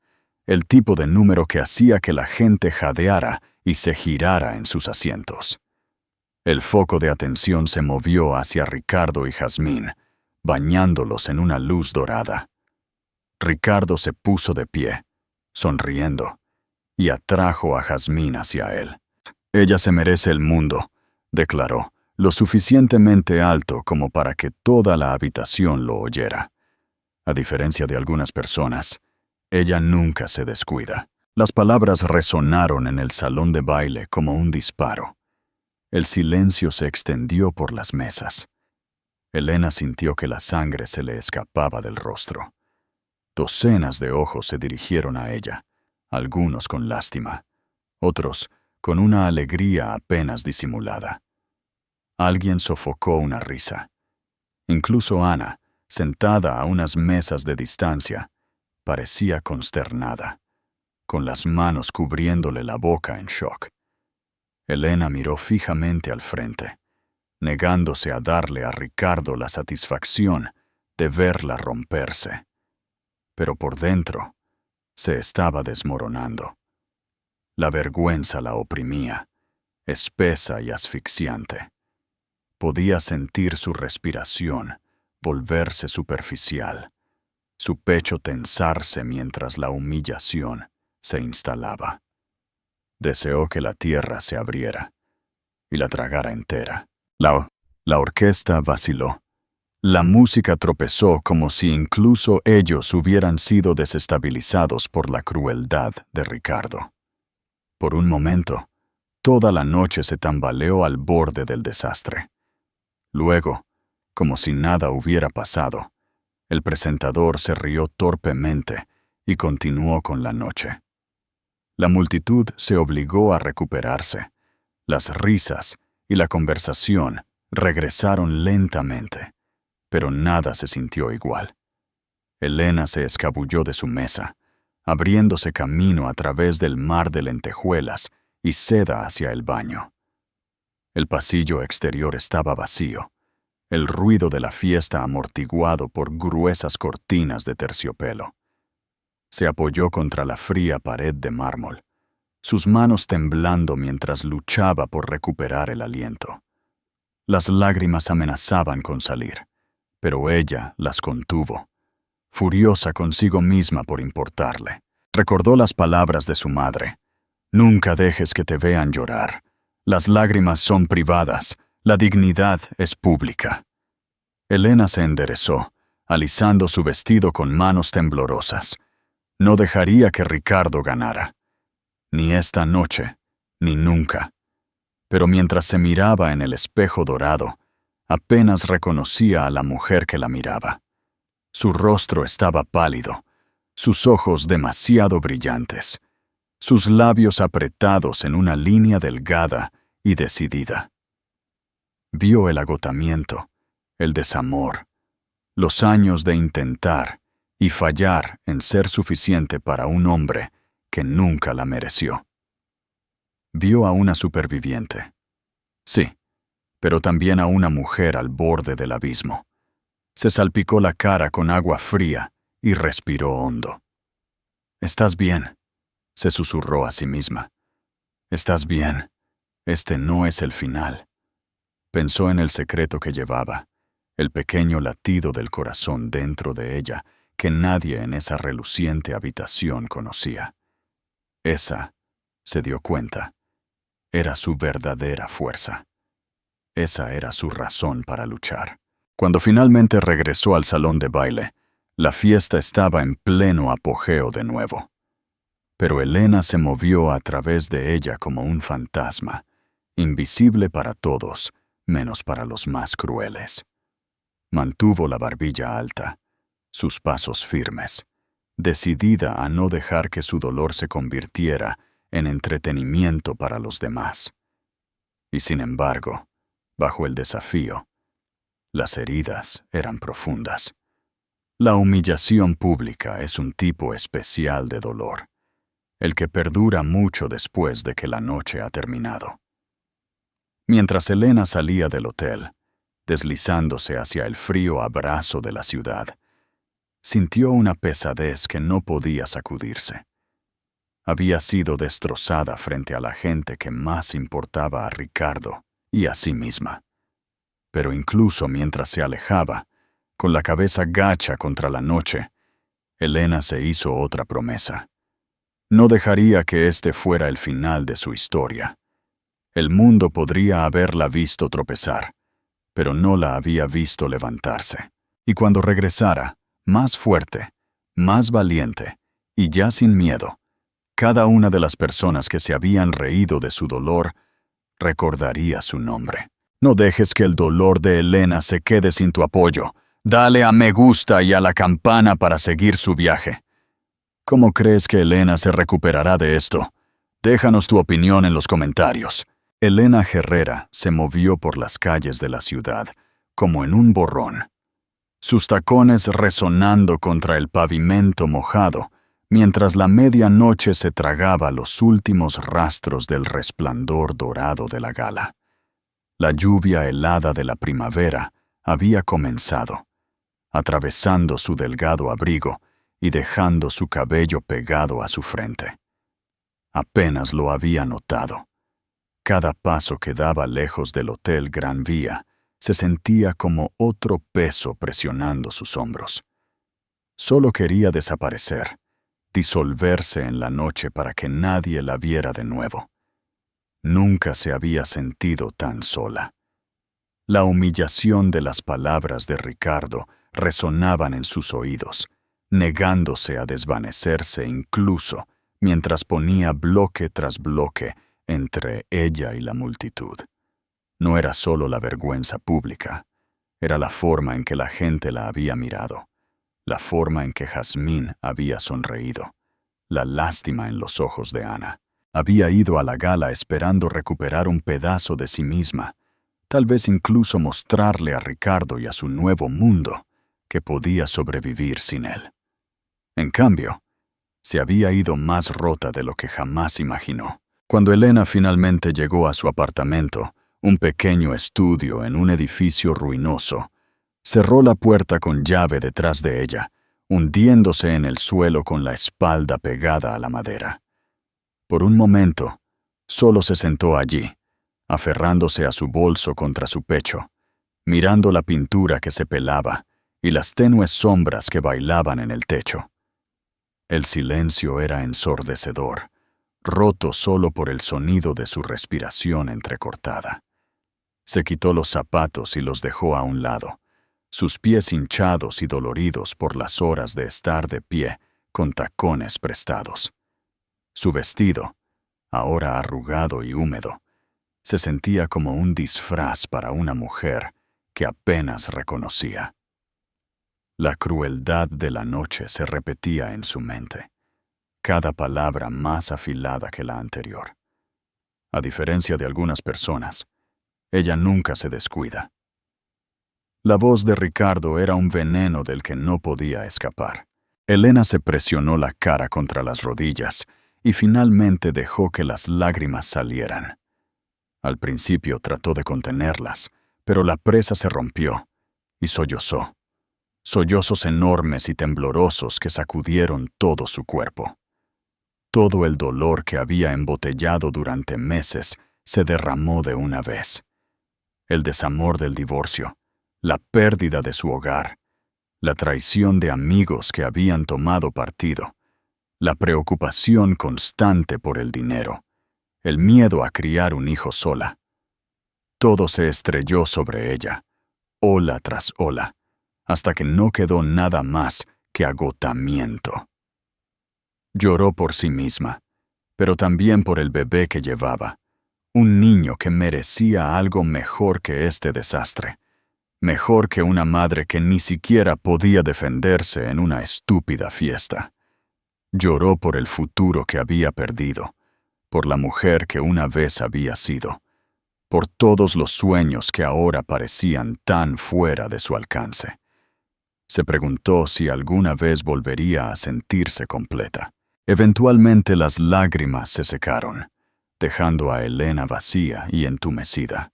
el tipo de número que hacía que la gente jadeara y se girara en sus asientos. El foco de atención se movió hacia Ricardo y Jazmín, bañándolos en una luz dorada. Ricardo se puso de pie, sonriendo, y atrajo a Jazmín hacia él. «Ella se merece el mundo», declaró, lo suficientemente alto como para que toda la habitación lo oyera. A diferencia de algunas personas, ella nunca se descuida. Las palabras resonaron en el salón de baile como un disparo. El silencio se extendió por las mesas. Elena sintió que la sangre se le escapaba del rostro. Docenas de ojos se dirigieron a ella, algunos con lástima, otros con una alegría apenas disimulada. Alguien sofocó una risa. Incluso Ana, sentada a unas mesas de distancia, parecía consternada, con las manos cubriéndole la boca en shock. Elena miró fijamente al frente, negándose a darle a Ricardo la satisfacción de verla romperse. Pero por dentro se estaba desmoronando. La vergüenza la oprimía, espesa y asfixiante. Podía sentir su respiración volverse superficial, su pecho tensarse mientras la humillación se instalaba. Deseó que la tierra se abriera y la tragara entera. La orquesta vaciló. La música tropezó como si incluso ellos hubieran sido desestabilizados por la crueldad de Ricardo. Por un momento, toda la noche se tambaleó al borde del desastre. Luego, como si nada hubiera pasado, el presentador se rió torpemente y continuó con la noche. La multitud se obligó a recuperarse. Las risas y la conversación regresaron lentamente, pero nada se sintió igual. Elena se escabulló de su mesa, abriéndose camino a través del mar de lentejuelas y seda hacia el baño. El pasillo exterior estaba vacío, el ruido de la fiesta amortiguado por gruesas cortinas de terciopelo. Se apoyó contra la fría pared de mármol, sus manos temblando mientras luchaba por recuperar el aliento. Las lágrimas amenazaban con salir, pero ella las contuvo, furiosa consigo misma por importarle. Recordó las palabras de su madre: «Nunca dejes que te vean llorar. Las lágrimas son privadas, la dignidad es pública». Elena se enderezó, alisando su vestido con manos temblorosas. No dejaría que Ricardo ganara. Ni esta noche, ni nunca. Pero mientras se miraba en el espejo dorado, apenas reconocía a la mujer que la miraba. Su rostro estaba pálido, sus ojos demasiado brillantes, sus labios apretados en una línea delgada y decidida. Vio el agotamiento, el desamor, los años de intentar y fallar en ser suficiente para un hombre que nunca la mereció. Vio a una superviviente. Sí, pero también a una mujer al borde del abismo. Se salpicó la cara con agua fría y respiró hondo. «¿Estás bien?», se susurró a sí misma. «¿Estás bien? Este no es el final». Pensó en el secreto que llevaba, el pequeño latido del corazón dentro de ella que nadie en esa reluciente habitación conocía. Esa, se dio cuenta, era su verdadera fuerza. Esa era su razón para luchar. Cuando finalmente regresó al salón de baile, la fiesta estaba en pleno apogeo de nuevo. Pero Elena se movió a través de ella como un fantasma, invisible para todos, menos para los más crueles. Mantuvo la barbilla alta, sus pasos firmes, decidida a no dejar que su dolor se convirtiera en entretenimiento para los demás. Y sin embargo, bajo el desafío, las heridas eran profundas. La humillación pública es un tipo especial de dolor, el que perdura mucho después de que la noche ha terminado. Mientras Elena salía del hotel, deslizándose hacia el frío abrazo de la ciudad, sintió una pesadez que no podía sacudirse. Había sido destrozada frente a la gente que más importaba a Ricardo y a sí misma. Pero incluso mientras se alejaba, con la cabeza gacha contra la noche, Elena se hizo otra promesa. No dejaría que este fuera el final de su historia. El mundo podría haberla visto tropezar, pero no la había visto levantarse. Y cuando regresara, más fuerte, más valiente, y ya sin miedo, cada una de las personas que se habían reído de su dolor recordaría su nombre. No dejes que el dolor de Elena se quede sin tu apoyo. Dale a me gusta y a la campana para seguir su viaje. ¿Cómo crees que Elena se recuperará de esto? Déjanos tu opinión en los comentarios. Elena Herrera se movió por las calles de la ciudad, como en un borrón, sus tacones resonando contra el pavimento mojado, mientras la medianoche se tragaba los últimos rastros del resplandor dorado de la gala. La lluvia helada de la primavera había comenzado, atravesando su delgado abrigo y dejando su cabello pegado a su frente. Apenas lo había notado. Cada paso que daba lejos del Hotel Gran Vía se sentía como otro peso presionando sus hombros. Solo quería desaparecer, disolverse en la noche para que nadie la viera de nuevo. Nunca se había sentido tan sola. La humillación de las palabras de Ricardo resonaban en sus oídos, negándose a desvanecerse incluso mientras ponía bloque tras bloque entre ella y la multitud. No era solo la vergüenza pública, era la forma en que la gente la había mirado, la forma en que Jazmín había sonreído, la lástima en los ojos de Ana. Había ido a la gala esperando recuperar un pedazo de sí misma, tal vez incluso mostrarle a Ricardo y a su nuevo mundo que podía sobrevivir sin él. En cambio, se había ido más rota de lo que jamás imaginó. Cuando Elena finalmente llegó a su apartamento, un pequeño estudio en un edificio ruinoso, cerró la puerta con llave detrás de ella, hundiéndose en el suelo con la espalda pegada a la madera. Por un momento, solo se sentó allí, aferrándose a su bolso contra su pecho, mirando la pintura que se pelaba y las tenues sombras que bailaban en el techo. El silencio era ensordecedor, roto solo por el sonido de su respiración entrecortada. Se quitó los zapatos y los dejó a un lado, sus pies hinchados y doloridos por las horas de estar de pie con tacones prestados. Su vestido, ahora arrugado y húmedo, se sentía como un disfraz para una mujer que apenas reconocía. La crueldad de la noche se repetía en su mente, cada palabra más afilada que la anterior. A diferencia de algunas personas, ella nunca se descuida. La voz de Ricardo era un veneno del que no podía escapar. Elena se presionó la cara contra las rodillas y finalmente dejó que las lágrimas salieran. Al principio trató de contenerlas, pero la presa se rompió y sollozó. Sollozos enormes y temblorosos que sacudieron todo su cuerpo. Todo el dolor que había embotellado durante meses se derramó de una vez. El desamor del divorcio, la pérdida de su hogar, la traición de amigos que habían tomado partido, la preocupación constante por el dinero, el miedo a criar un hijo sola. Todo se estrelló sobre ella, ola tras ola, hasta que no quedó nada más que agotamiento. Lloró por sí misma, pero también por el bebé que llevaba, un niño que merecía algo mejor que este desastre, mejor que una madre que ni siquiera podía defenderse en una estúpida fiesta. Lloró por el futuro que había perdido, por la mujer que una vez había sido, por todos los sueños que ahora parecían tan fuera de su alcance. Se preguntó si alguna vez volvería a sentirse completa. Eventualmente las lágrimas se secaron, dejando a Elena vacía y entumecida.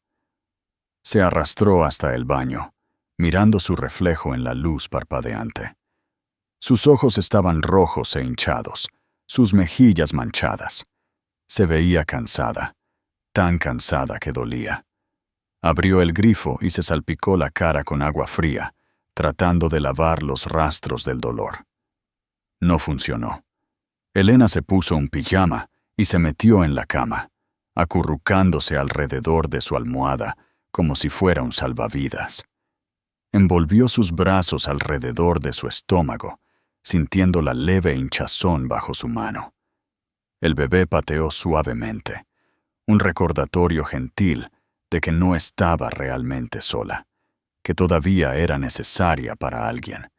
Se arrastró hasta el baño, mirando su reflejo en la luz parpadeante. Sus ojos estaban rojos e hinchados, sus mejillas manchadas. Se veía cansada, tan cansada que dolía. Abrió el grifo y se salpicó la cara con agua fría, tratando de lavar los rastros del dolor. No funcionó. Elena se puso un pijama y se metió en la cama, acurrucándose alrededor de su almohada como si fuera un salvavidas. Envolvió sus brazos alrededor de su estómago, sintiendo la leve hinchazón bajo su mano. El bebé pateó suavemente, un recordatorio gentil de que no estaba realmente sola, que todavía era necesaria para alguien,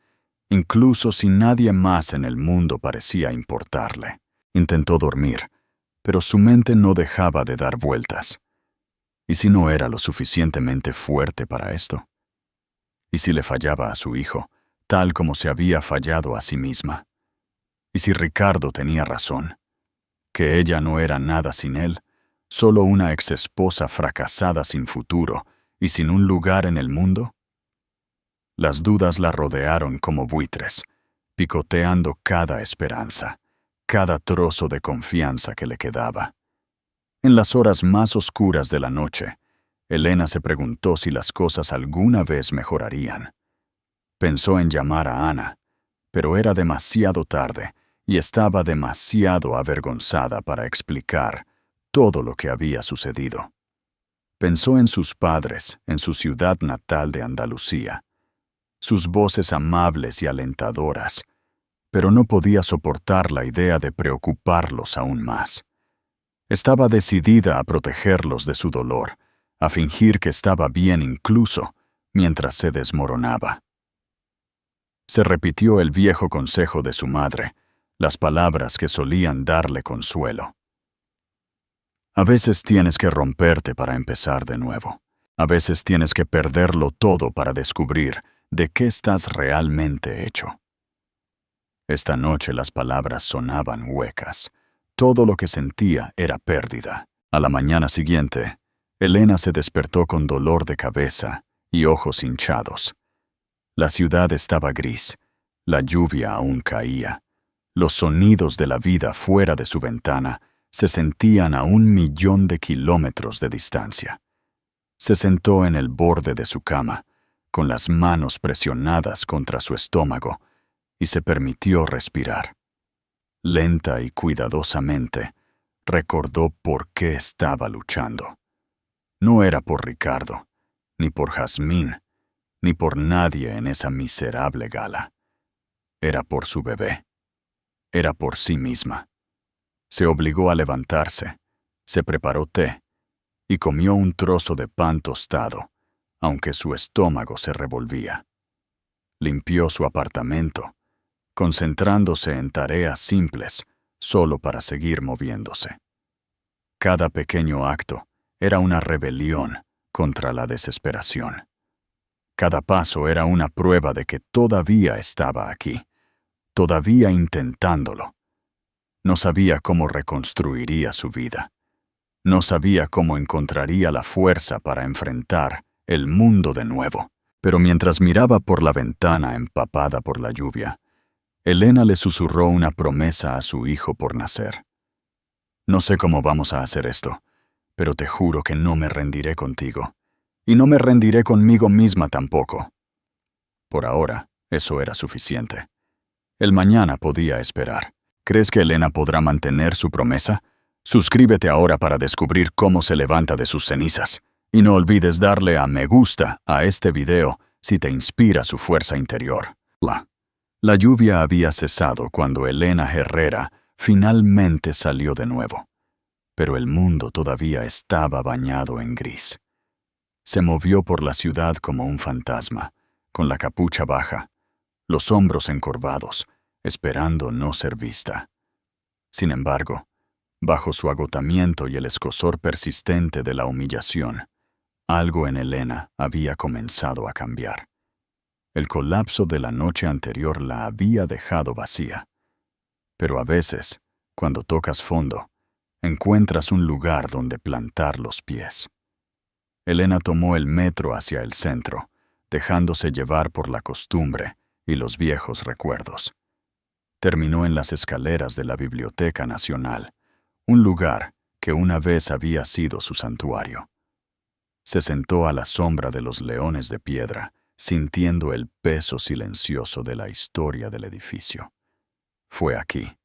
incluso si nadie más en el mundo parecía importarle. Intentó dormir, pero su mente no dejaba de dar vueltas. ¿Y si no era lo suficientemente fuerte para esto? ¿Y si le fallaba a su hijo, tal como se había fallado a sí misma? ¿Y si Ricardo tenía razón? ¿Que ella no era nada sin él, solo una exesposa fracasada sin futuro y sin un lugar en el mundo? Las dudas la rodearon como buitres, picoteando cada esperanza, cada trozo de confianza que le quedaba. En las horas más oscuras de la noche, Elena se preguntó si las cosas alguna vez mejorarían. Pensó en llamar a Ana, pero era demasiado tarde y estaba demasiado avergonzada para explicar todo lo que había sucedido. Pensó en sus padres, en su ciudad natal de Andalucía, sus voces amables y alentadoras, pero no podía soportar la idea de preocuparlos aún más. Estaba decidida a protegerlos de su dolor, a fingir que estaba bien incluso mientras se desmoronaba. Se repitió el viejo consejo de su madre, las palabras que solían darle consuelo. A veces tienes que romperte para empezar de nuevo. A veces tienes que perderlo todo para descubrir de qué estás realmente hecho. Esta noche las palabras sonaban huecas. Todo lo que sentía era pérdida. A la mañana siguiente, Elena se despertó con dolor de cabeza y ojos hinchados. La ciudad estaba gris. La lluvia aún caía. Los sonidos de la vida fuera de su ventana se sentían a 1.000.000 de kilómetros de distancia. Se sentó en el borde de su cama, con las manos presionadas contra su estómago, y se permitió respirar. Lenta y cuidadosamente, recordó por qué estaba luchando. No era por Ricardo, ni por Jazmín, ni por nadie en esa miserable gala. Era por su bebé. Era por sí misma. Se obligó a levantarse, se preparó té y comió un trozo de pan tostado, aunque su estómago se revolvía. Limpió su apartamento, concentrándose en tareas simples, solo para seguir moviéndose. Cada pequeño acto era una rebelión contra la desesperación. Cada paso era una prueba de que todavía estaba aquí, todavía intentándolo. No sabía cómo reconstruiría su vida. No sabía cómo encontraría la fuerza para enfrentar el mundo de nuevo. Pero mientras miraba por la ventana empapada por la lluvia, Elena le susurró una promesa a su hijo por nacer. No sé cómo vamos a hacer esto, pero te juro que no me rendiré contigo. Y no me rendiré conmigo misma tampoco. Por ahora, eso era suficiente. El mañana podía esperar. ¿Crees que Elena podrá mantener su promesa? Suscríbete ahora para descubrir cómo se levanta de sus cenizas. Y no olvides darle a me gusta a este video si te inspira su fuerza interior. La lluvia había cesado cuando Elena Herrera finalmente salió de nuevo. Pero el mundo todavía estaba bañado en gris. Se movió por la ciudad como un fantasma, con la capucha baja, los hombros encorvados, esperando no ser vista. Sin embargo, bajo su agotamiento y el escozor persistente de la humillación, algo en Elena había comenzado a cambiar. El colapso de la noche anterior la había dejado vacía. Pero a veces, cuando tocas fondo, encuentras un lugar donde plantar los pies. Elena tomó el metro hacia el centro, dejándose llevar por la costumbre y los viejos recuerdos. Terminó en las escaleras de la Biblioteca Nacional, un lugar que una vez había sido su santuario. Se sentó a la sombra de los leones de piedra, sintiendo el peso silencioso de la historia del edificio. Fue aquí,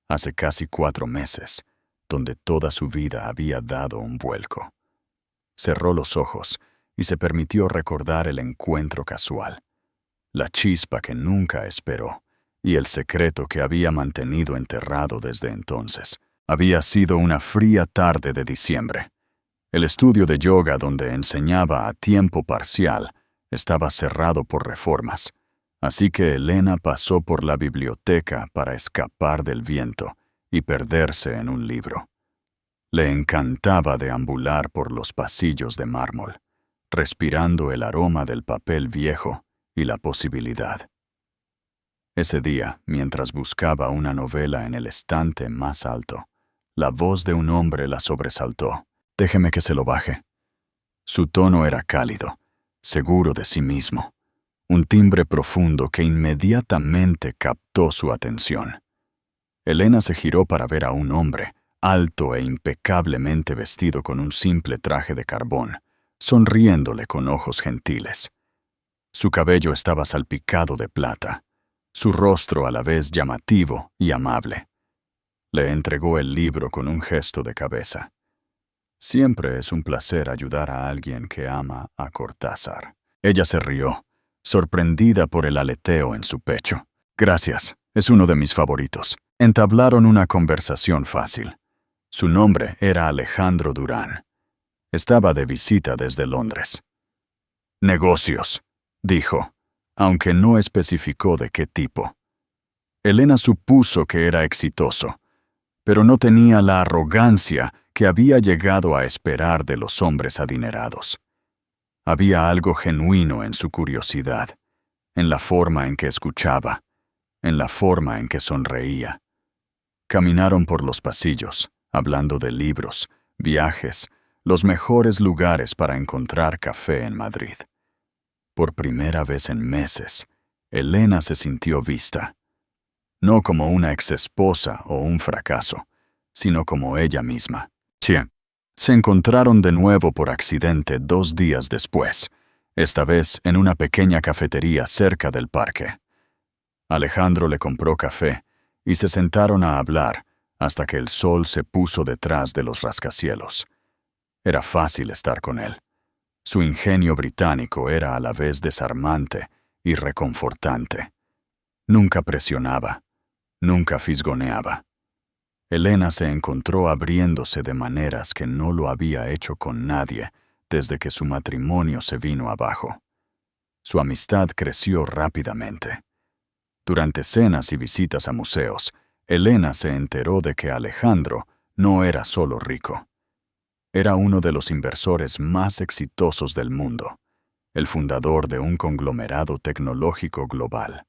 hace casi 4 meses, donde toda su vida había dado un vuelco. Cerró los ojos y se permitió recordar el encuentro casual, la chispa que nunca esperó y el secreto que había mantenido enterrado desde entonces. Había sido una fría tarde de diciembre. El estudio de yoga donde enseñaba a tiempo parcial estaba cerrado por reformas, Así que Elena pasó por la biblioteca para escapar del viento y perderse en un libro. Le encantaba deambular por los pasillos de mármol, respirando el aroma del papel viejo y la posibilidad. Ese día, mientras buscaba una novela en el estante más alto, la voz de un hombre la sobresaltó. «Déjeme que se lo baje». Su tono era cálido, seguro de sí mismo, un timbre profundo que inmediatamente captó su atención. Elena se giró para ver a un hombre, alto e impecablemente vestido con un simple traje de carbón, sonriéndole con ojos gentiles. Su cabello estaba salpicado de plata, su rostro a la vez llamativo y amable. Le entregó el libro con un gesto de cabeza. Siempre es un placer ayudar a alguien que ama a Cortázar. Ella se rió, sorprendida por el aleteo en su pecho. «Gracias, es uno de mis favoritos». Entablaron una conversación fácil. Su nombre era Alejandro Durán. Estaba de visita desde Londres. «Negocios», dijo, aunque no especificó de qué tipo. Elena supuso que era exitoso, pero no tenía la arrogancia que había llegado a esperar de los hombres adinerados. Había algo genuino en su curiosidad, en la forma en que escuchaba, en la forma en que sonreía. Caminaron por los pasillos, hablando de libros, viajes, los mejores lugares para encontrar café en Madrid. Por primera vez en meses, Elena se sintió vista. No como una exesposa o un fracaso, sino como ella misma. Se encontraron de nuevo por accidente 2 días después, esta vez en una pequeña cafetería cerca del parque. Alejandro le compró café y se sentaron a hablar hasta que el sol se puso detrás de los rascacielos. Era fácil estar con él. Su ingenio británico era a la vez desarmante y reconfortante. Nunca presionaba, nunca fisgoneaba. Elena se encontró abriéndose de maneras que no lo había hecho con nadie desde que su matrimonio se vino abajo. Su amistad creció rápidamente. Durante cenas y visitas a museos, Elena se enteró de que Alejandro no era solo rico. Era uno de los inversores más exitosos del mundo, el fundador de un conglomerado tecnológico global.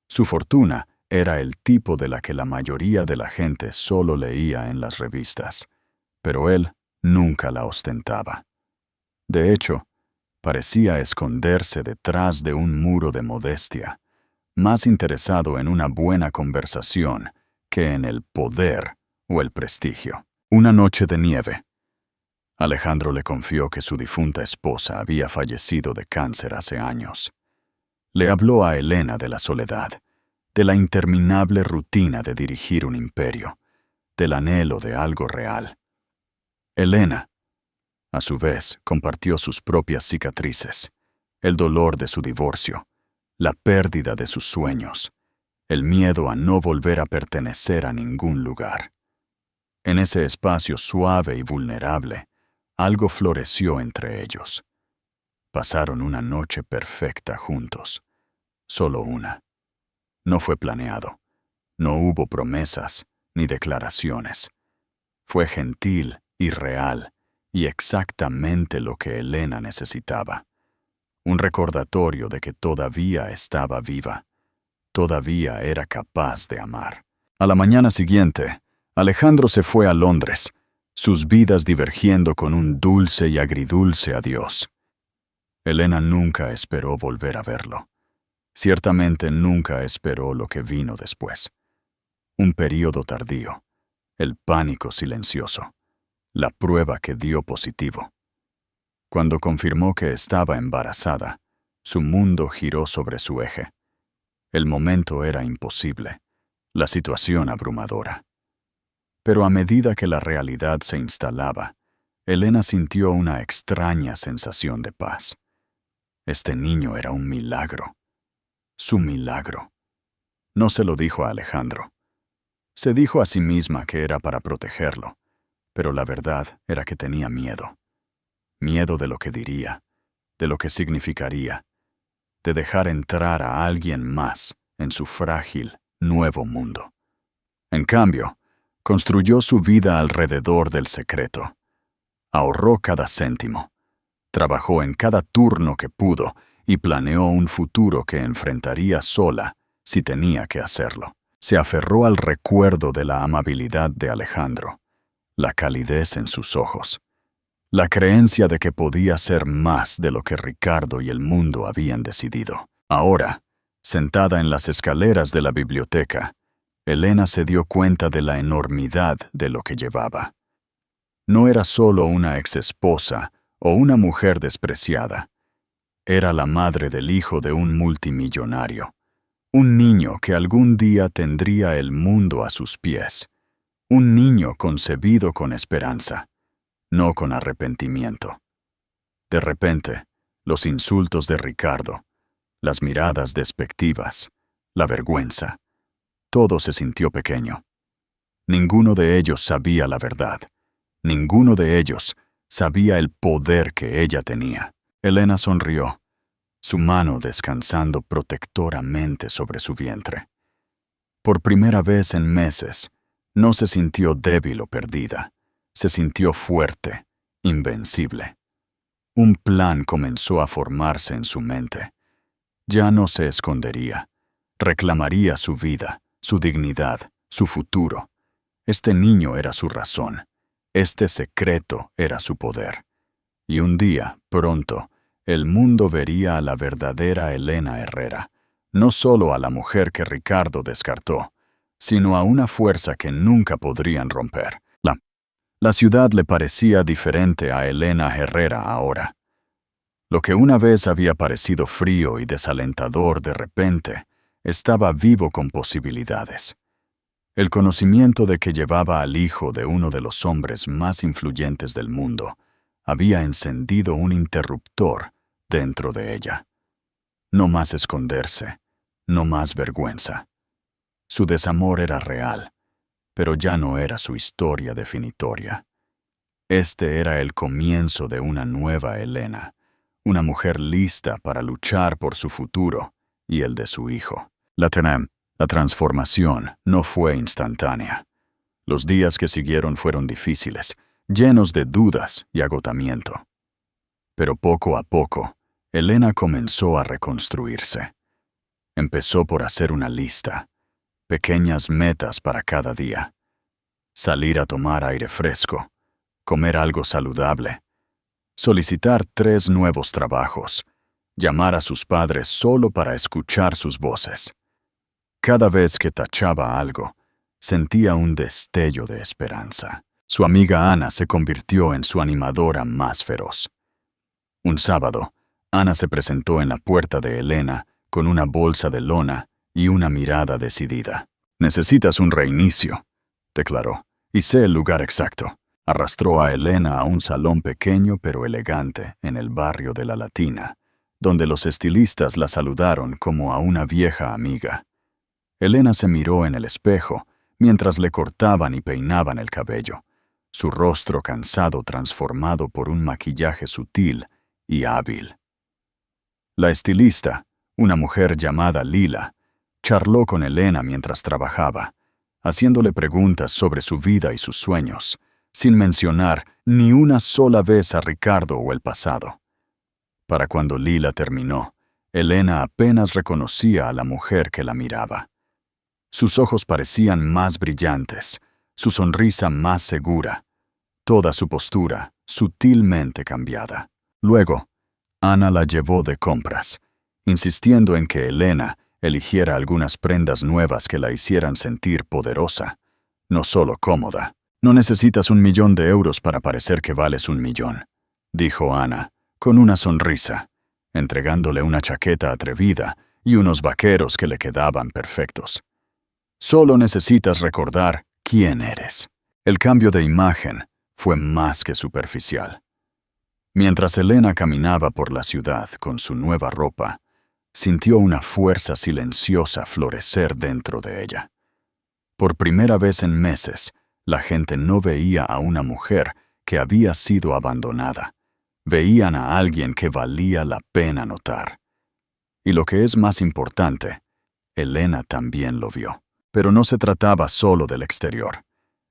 Su fortuna era el tipo de la que la mayoría de la gente solo leía en las revistas, pero él nunca la ostentaba. De hecho, parecía esconderse detrás de un muro de modestia, más interesado en una buena conversación que en el poder o el prestigio. Una noche de nieve. Alejandro le confió que su difunta esposa había fallecido de cáncer hace años. Le habló a Elena de la soledad, de la interminable rutina de dirigir un imperio, del anhelo de algo real. Elena, a su vez, compartió sus propias cicatrices, el dolor de su divorcio, la pérdida de sus sueños, el miedo a no volver a pertenecer a ningún lugar. En ese espacio suave y vulnerable, algo floreció entre ellos. Pasaron una noche perfecta juntos, solo una. No fue planeado, no hubo promesas ni declaraciones. Fue gentil y real y exactamente lo que Elena necesitaba. Un recordatorio de que todavía estaba viva, todavía era capaz de amar. A la mañana siguiente, Alejandro se fue a Londres, sus vidas divergiendo con un dulce y agridulce adiós. Elena nunca esperó volver a verlo. Ciertamente nunca esperó lo que vino después. Un período tardío, el pánico silencioso, la prueba que dio positivo. Cuando confirmó que estaba embarazada, su mundo giró sobre su eje. El momento era imposible, la situación abrumadora. Pero a medida que la realidad se instalaba, Elena sintió una extraña sensación de paz. Este niño era un milagro. Su milagro. No se lo dijo a Alejandro. Se dijo a sí misma que era para protegerlo, pero la verdad era que tenía miedo. Miedo de lo que diría, de lo que significaría. de dejar entrar a alguien más en su frágil, nuevo mundo. En cambio, construyó su vida alrededor del secreto. Ahorró cada céntimo, trabajó en cada turno que pudo y planeó un futuro que enfrentaría sola si tenía que hacerlo. Se aferró al recuerdo de la amabilidad de Alejandro, la calidez en sus ojos, la creencia de que podía ser más de lo que Ricardo y el mundo habían decidido. Ahora, sentada en las escaleras de la biblioteca, Elena se dio cuenta de la enormidad de lo que llevaba. No era solo una exesposa o una mujer despreciada. Era la madre del hijo de un multimillonario, un niño que algún día tendría el mundo a sus pies, un niño concebido con esperanza, no con arrepentimiento. De repente, los insultos de Ricardo, las miradas despectivas, la vergüenza, todo se sintió pequeño. Ninguno de ellos sabía la verdad. Ninguno de ellos sabía el poder que ella tenía. Elena sonrió, su mano descansando protectoramente sobre su vientre. Por primera vez en meses, no se sintió débil o perdida. Se sintió fuerte, invencible. Un plan comenzó a formarse en su mente. Ya no se escondería. Reclamaría su vida, su dignidad, su futuro. Este niño era su razón. Este secreto era su poder. Y un día, pronto, el mundo vería a la verdadera Elena Herrera, no solo a la mujer que Ricardo descartó, sino a una fuerza que nunca podrían romper. La ciudad le parecía diferente a Elena Herrera ahora. Lo que una vez había parecido frío y desalentador de repente, estaba vivo con posibilidades. El conocimiento de que llevaba al hijo de uno de los hombres más influyentes del mundo había encendido un interruptor dentro de ella. No más esconderse, no más vergüenza. Su desamor era real, pero ya no era su historia definitoria. Este era el comienzo de una nueva Elena, una mujer lista para luchar por su futuro y el de su hijo. La transformación no fue instantánea. Los días que siguieron fueron difíciles, llenos de dudas y agotamiento. Pero poco a poco, Elena comenzó a reconstruirse. Empezó por hacer una lista, pequeñas metas para cada día. Salir a tomar aire fresco, comer algo saludable, solicitar 3 nuevos trabajos, llamar a sus padres solo para escuchar sus voces. Cada vez que tachaba algo, sentía un destello de esperanza. Su amiga Ana se convirtió en su animadora más feroz. Un sábado, Ana se presentó en la puerta de Elena con una bolsa de lona y una mirada decidida. «Necesitas un reinicio», declaró, «y sé el lugar exacto». Arrastró a Elena a un salón pequeño pero elegante en el barrio de La Latina, donde los estilistas la saludaron como a una vieja amiga. Elena se miró en el espejo mientras le cortaban y peinaban el cabello, su rostro cansado transformado por un maquillaje sutil y hábil. La estilista, una mujer llamada Lila, charló con Elena mientras trabajaba, haciéndole preguntas sobre su vida y sus sueños, sin mencionar ni una sola vez a Ricardo o el pasado. Para cuando Lila terminó, Elena apenas reconocía a la mujer que la miraba. Sus ojos parecían más brillantes, su sonrisa más segura, toda su postura sutilmente cambiada. Luego, Ana la llevó de compras, insistiendo en que Elena eligiera algunas prendas nuevas que la hicieran sentir poderosa, no solo cómoda. «No necesitas 1.000.000 de euros para parecer que vales 1.000.000», dijo Ana, con una sonrisa, entregándole una chaqueta atrevida y unos vaqueros que le quedaban perfectos. «Solo necesitas recordar quién eres». El cambio de imagen fue más que superficial. Mientras Elena caminaba por la ciudad con su nueva ropa, sintió una fuerza silenciosa florecer dentro de ella. Por primera vez en meses, la gente no veía a una mujer que había sido abandonada. Veían a alguien que valía la pena notar. Y lo que es más importante, Elena también lo vio. Pero no se trataba solo del exterior.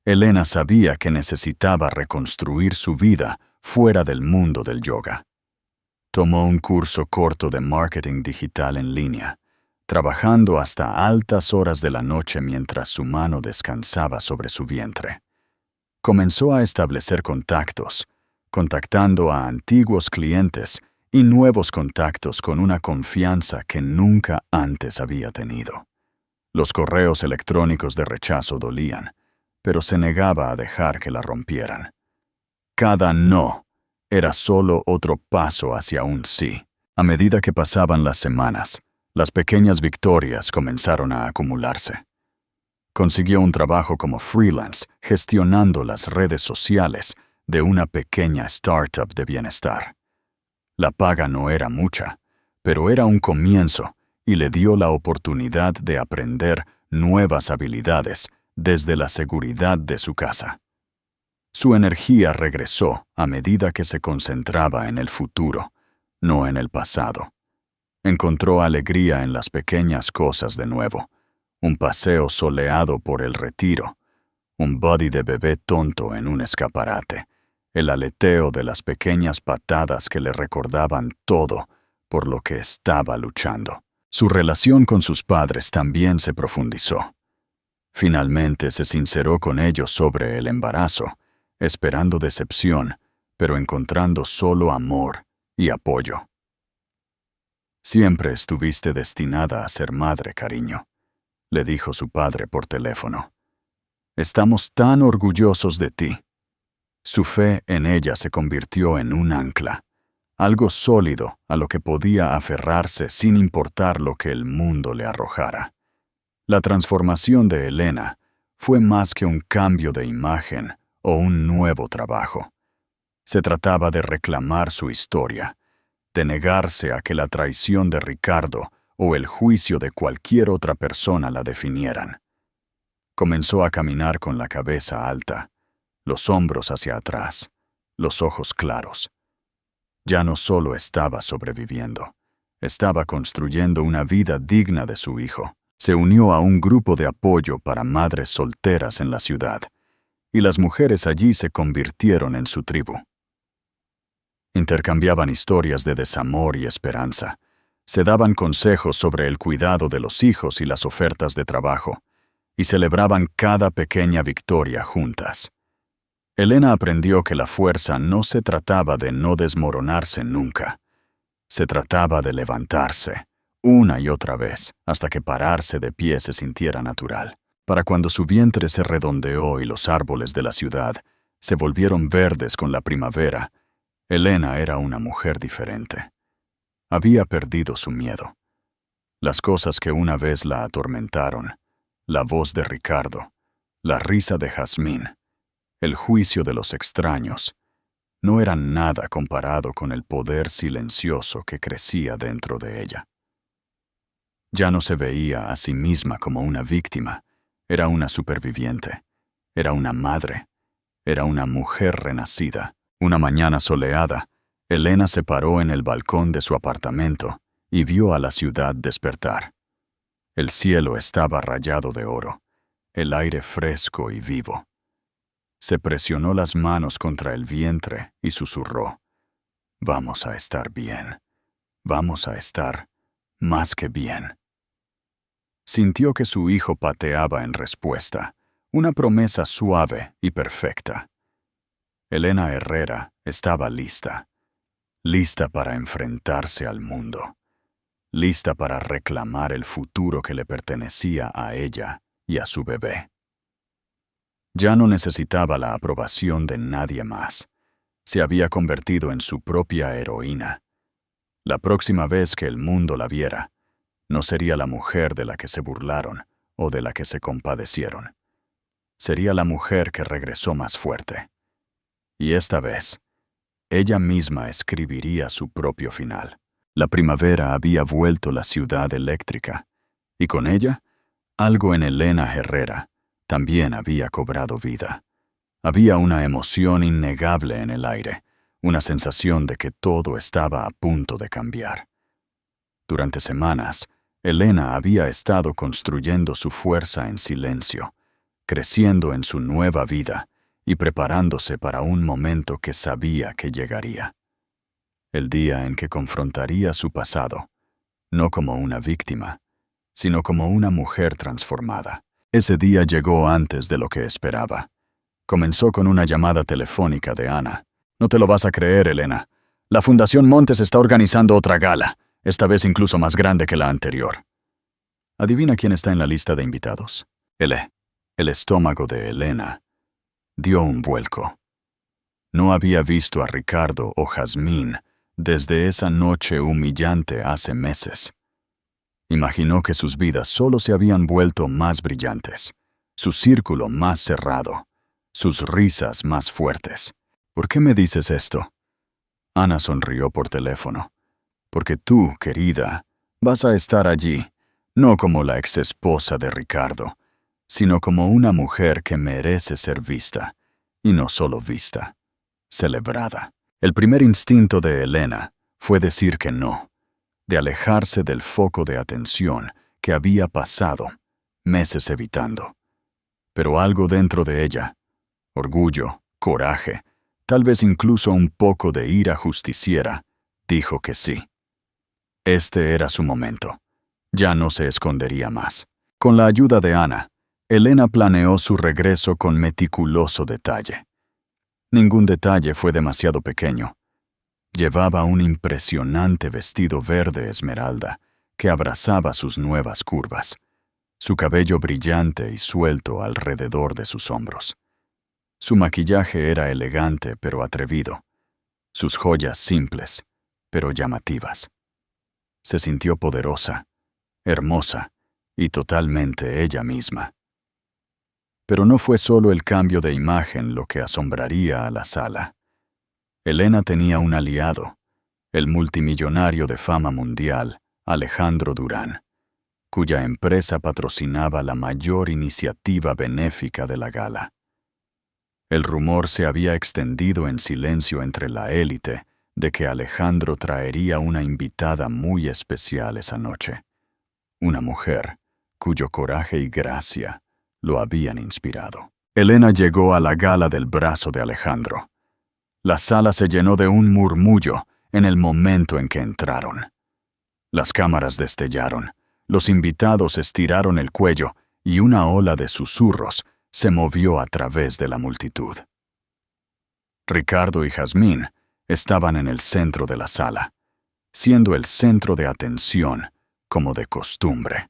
Elena sabía que necesitaba reconstruir su vida fuera del mundo del yoga. Tomó un curso corto de marketing digital en línea, trabajando hasta altas horas de la noche mientras su mano descansaba sobre su vientre. Comenzó a establecer contactos, contactando a antiguos clientes y nuevos contactos con una confianza que nunca antes había tenido. Los correos electrónicos de rechazo dolían, pero se negaba a dejar que la rompieran. Cada no era solo otro paso hacia un sí. A medida que pasaban las semanas, las pequeñas victorias comenzaron a acumularse. Consiguió un trabajo como freelance gestionando las redes sociales de una pequeña startup de bienestar. La paga no era mucha, pero era un comienzo y le dio la oportunidad de aprender nuevas habilidades desde la seguridad de su casa. Su energía regresó a medida que se concentraba en el futuro, no en el pasado. Encontró alegría en las pequeñas cosas de nuevo. Un paseo soleado por el retiro, un body de bebé tonto en un escaparate, el aleteo de las pequeñas patadas que le recordaban todo por lo que estaba luchando. Su relación con sus padres también se profundizó. Finalmente se sinceró con ellos sobre el embarazo, esperando decepción, pero encontrando solo amor y apoyo. «Siempre estuviste destinada a ser madre, cariño», le dijo su padre por teléfono. «Estamos tan orgullosos de ti». Su fe en ella se convirtió en un ancla, algo sólido a lo que podía aferrarse sin importar lo que el mundo le arrojara. La transformación de Elena fue más que un cambio de imagen o un nuevo trabajo. Se trataba de reclamar su historia, de negarse a que la traición de Ricardo o el juicio de cualquier otra persona la definieran. Comenzó a caminar con la cabeza alta, los hombros hacia atrás, los ojos claros. Ya no solo estaba sobreviviendo, estaba construyendo una vida digna de su hijo. Se unió a un grupo de apoyo para madres solteras en la ciudad, y las mujeres allí se convirtieron en su tribu. Intercambiaban historias de desamor y esperanza. Se daban consejos sobre el cuidado de los hijos y las ofertas de trabajo, y celebraban cada pequeña victoria juntas. Elena aprendió que la fuerza no se trataba de no desmoronarse nunca. Se trataba de levantarse, una y otra vez, hasta que pararse de pie se sintiera natural. Para cuando su vientre se redondeó y los árboles de la ciudad se volvieron verdes con la primavera, Elena era una mujer diferente. Había perdido su miedo. Las cosas que una vez la atormentaron, la voz de Ricardo, la risa de Jazmín, el juicio de los extraños, no eran nada comparado con el poder silencioso que crecía dentro de ella. Ya no se veía a sí misma como una víctima, era una superviviente, era una madre, era una mujer renacida. Una mañana soleada, Elena se paró en el balcón de su apartamento y vio a la ciudad despertar. El cielo estaba rayado de oro, el aire fresco y vivo. Se presionó las manos contra el vientre y susurró: «Vamos a estar bien, vamos a estar más que bien». Sintió que su hijo pateaba en respuesta, una promesa suave y perfecta. Elena Herrera estaba lista, lista para enfrentarse al mundo, lista para reclamar el futuro que le pertenecía a ella y a su bebé. Ya no necesitaba la aprobación de nadie más. Se había convertido en su propia heroína. La próxima vez que el mundo la viera, no sería la mujer de la que se burlaron o de la que se compadecieron. Sería la mujer que regresó más fuerte. Y esta vez, ella misma escribiría su propio final. La primavera había vuelto la ciudad eléctrica, y con ella, algo en Elena Herrera también había cobrado vida. Había una emoción innegable en el aire, una sensación de que todo estaba a punto de cambiar. Durante semanas, Elena había estado construyendo su fuerza en silencio, creciendo en su nueva vida y preparándose para un momento que sabía que llegaría. El día en que confrontaría su pasado, no como una víctima, sino como una mujer transformada. Ese día llegó antes de lo que esperaba. Comenzó con una llamada telefónica de Ana. No te lo vas a creer, Elena. La Fundación Montes está organizando otra gala, esta vez incluso más grande que la anterior. ¿Adivina quién está en la lista de invitados? El estómago de Elena dio un vuelco. No había visto a Ricardo o Jazmín desde esa noche humillante hace meses. Imaginó que sus vidas solo se habían vuelto más brillantes, su círculo más cerrado, sus risas más fuertes. ¿Por qué me dices esto? Ana sonrió por teléfono. Porque tú, querida, vas a estar allí, no como la exesposa de Ricardo, sino como una mujer que merece ser vista, y no solo vista, celebrada. El primer instinto de Elena fue decir que no, de alejarse del foco de atención que había pasado meses evitando. Pero algo dentro de ella, orgullo, coraje, tal vez incluso un poco de ira justiciera, dijo que sí. Este era su momento. Ya no se escondería más. Con la ayuda de Ana, Elena planeó su regreso con meticuloso detalle. Ningún detalle fue demasiado pequeño. Llevaba un impresionante vestido verde esmeralda que abrazaba sus nuevas curvas, su cabello brillante y suelto alrededor de sus hombros. Su maquillaje era elegante pero atrevido, sus joyas simples pero llamativas. Se sintió poderosa, hermosa y totalmente ella misma. Pero no fue solo el cambio de imagen lo que asombraría a la sala. Elena tenía un aliado, el multimillonario de fama mundial, Alejandro Durán, cuya empresa patrocinaba la mayor iniciativa benéfica de la gala. El rumor se había extendido en silencio entre la élite de que Alejandro traería una invitada muy especial esa noche, una mujer cuyo coraje y gracia lo habían inspirado. Elena llegó a la gala del brazo de Alejandro. La sala se llenó de un murmullo en el momento en que entraron. Las cámaras destellaron, los invitados estiraron el cuello y una ola de susurros se movió a través de la multitud. Ricardo y Jazmín estaban en el centro de la sala, siendo el centro de atención, como de costumbre.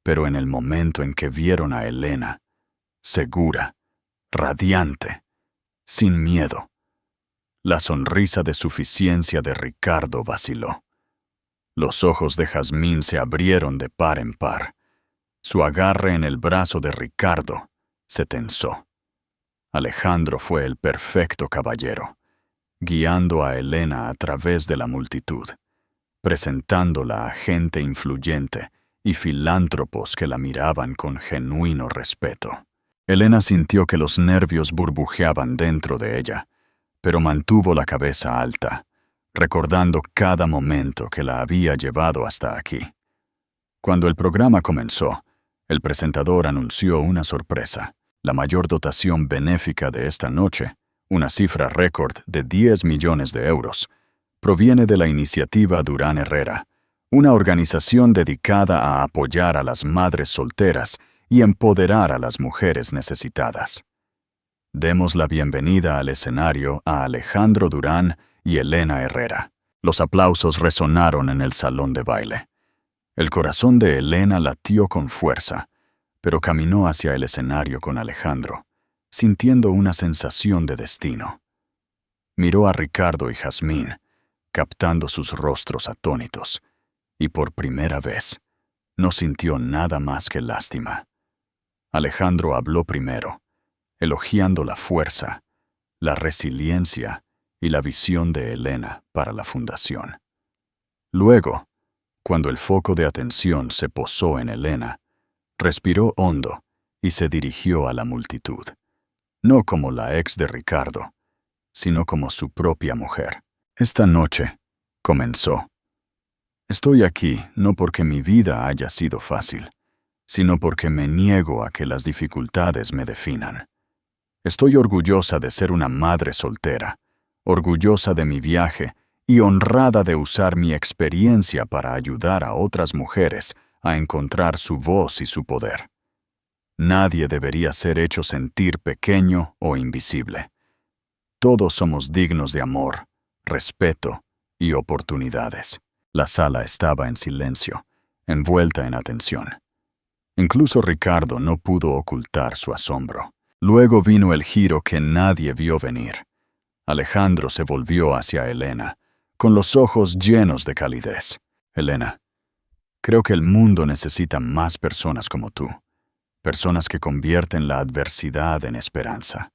Pero en el momento en que vieron a Elena, segura, radiante, sin miedo, la sonrisa de suficiencia de Ricardo vaciló. Los ojos de Jazmín se abrieron de par en par. Su agarre en el brazo de Ricardo se tensó. Alejandro fue el perfecto caballero, guiando a Elena a través de la multitud, presentándola a gente influyente y filántropos que la miraban con genuino respeto. Elena sintió que los nervios burbujeaban dentro de ella, pero mantuvo la cabeza alta, recordando cada momento que la había llevado hasta aquí. Cuando el programa comenzó, el presentador anunció una sorpresa. La mayor dotación benéfica de esta noche, una cifra récord de 10 millones de euros, proviene de la iniciativa Durán Herrera, una organización dedicada a apoyar a las madres solteras y empoderar a las mujeres necesitadas. Demos la bienvenida al escenario a Alejandro Durán y Elena Herrera. Los aplausos resonaron en el salón de baile. El corazón de Elena latió con fuerza, pero caminó hacia el escenario con Alejandro, sintiendo una sensación de destino. Miró a Ricardo y Jazmín, captando sus rostros atónitos, y por primera vez no sintió nada más que lástima. Alejandro habló primero, elogiando la fuerza, la resiliencia y la visión de Elena para la fundación. Luego, cuando el foco de atención se posó en Elena, respiró hondo y se dirigió a la multitud, no como la ex de Ricardo, sino como su propia mujer. Esta noche comenzó. Estoy aquí no porque mi vida haya sido fácil, sino porque me niego a que las dificultades me definan. Estoy orgullosa de ser una madre soltera, orgullosa de mi viaje y honrada de usar mi experiencia para ayudar a otras mujeres a encontrar su voz y su poder. Nadie debería ser hecho sentir pequeño o invisible. Todos somos dignos de amor, respeto y oportunidades. La sala estaba en silencio, envuelta en atención. Incluso Ricardo no pudo ocultar su asombro. Luego vino el giro que nadie vio venir. Alejandro se volvió hacia Elena, con los ojos llenos de calidez. Elena, creo que el mundo necesita más personas como tú, personas que convierten la adversidad en esperanza.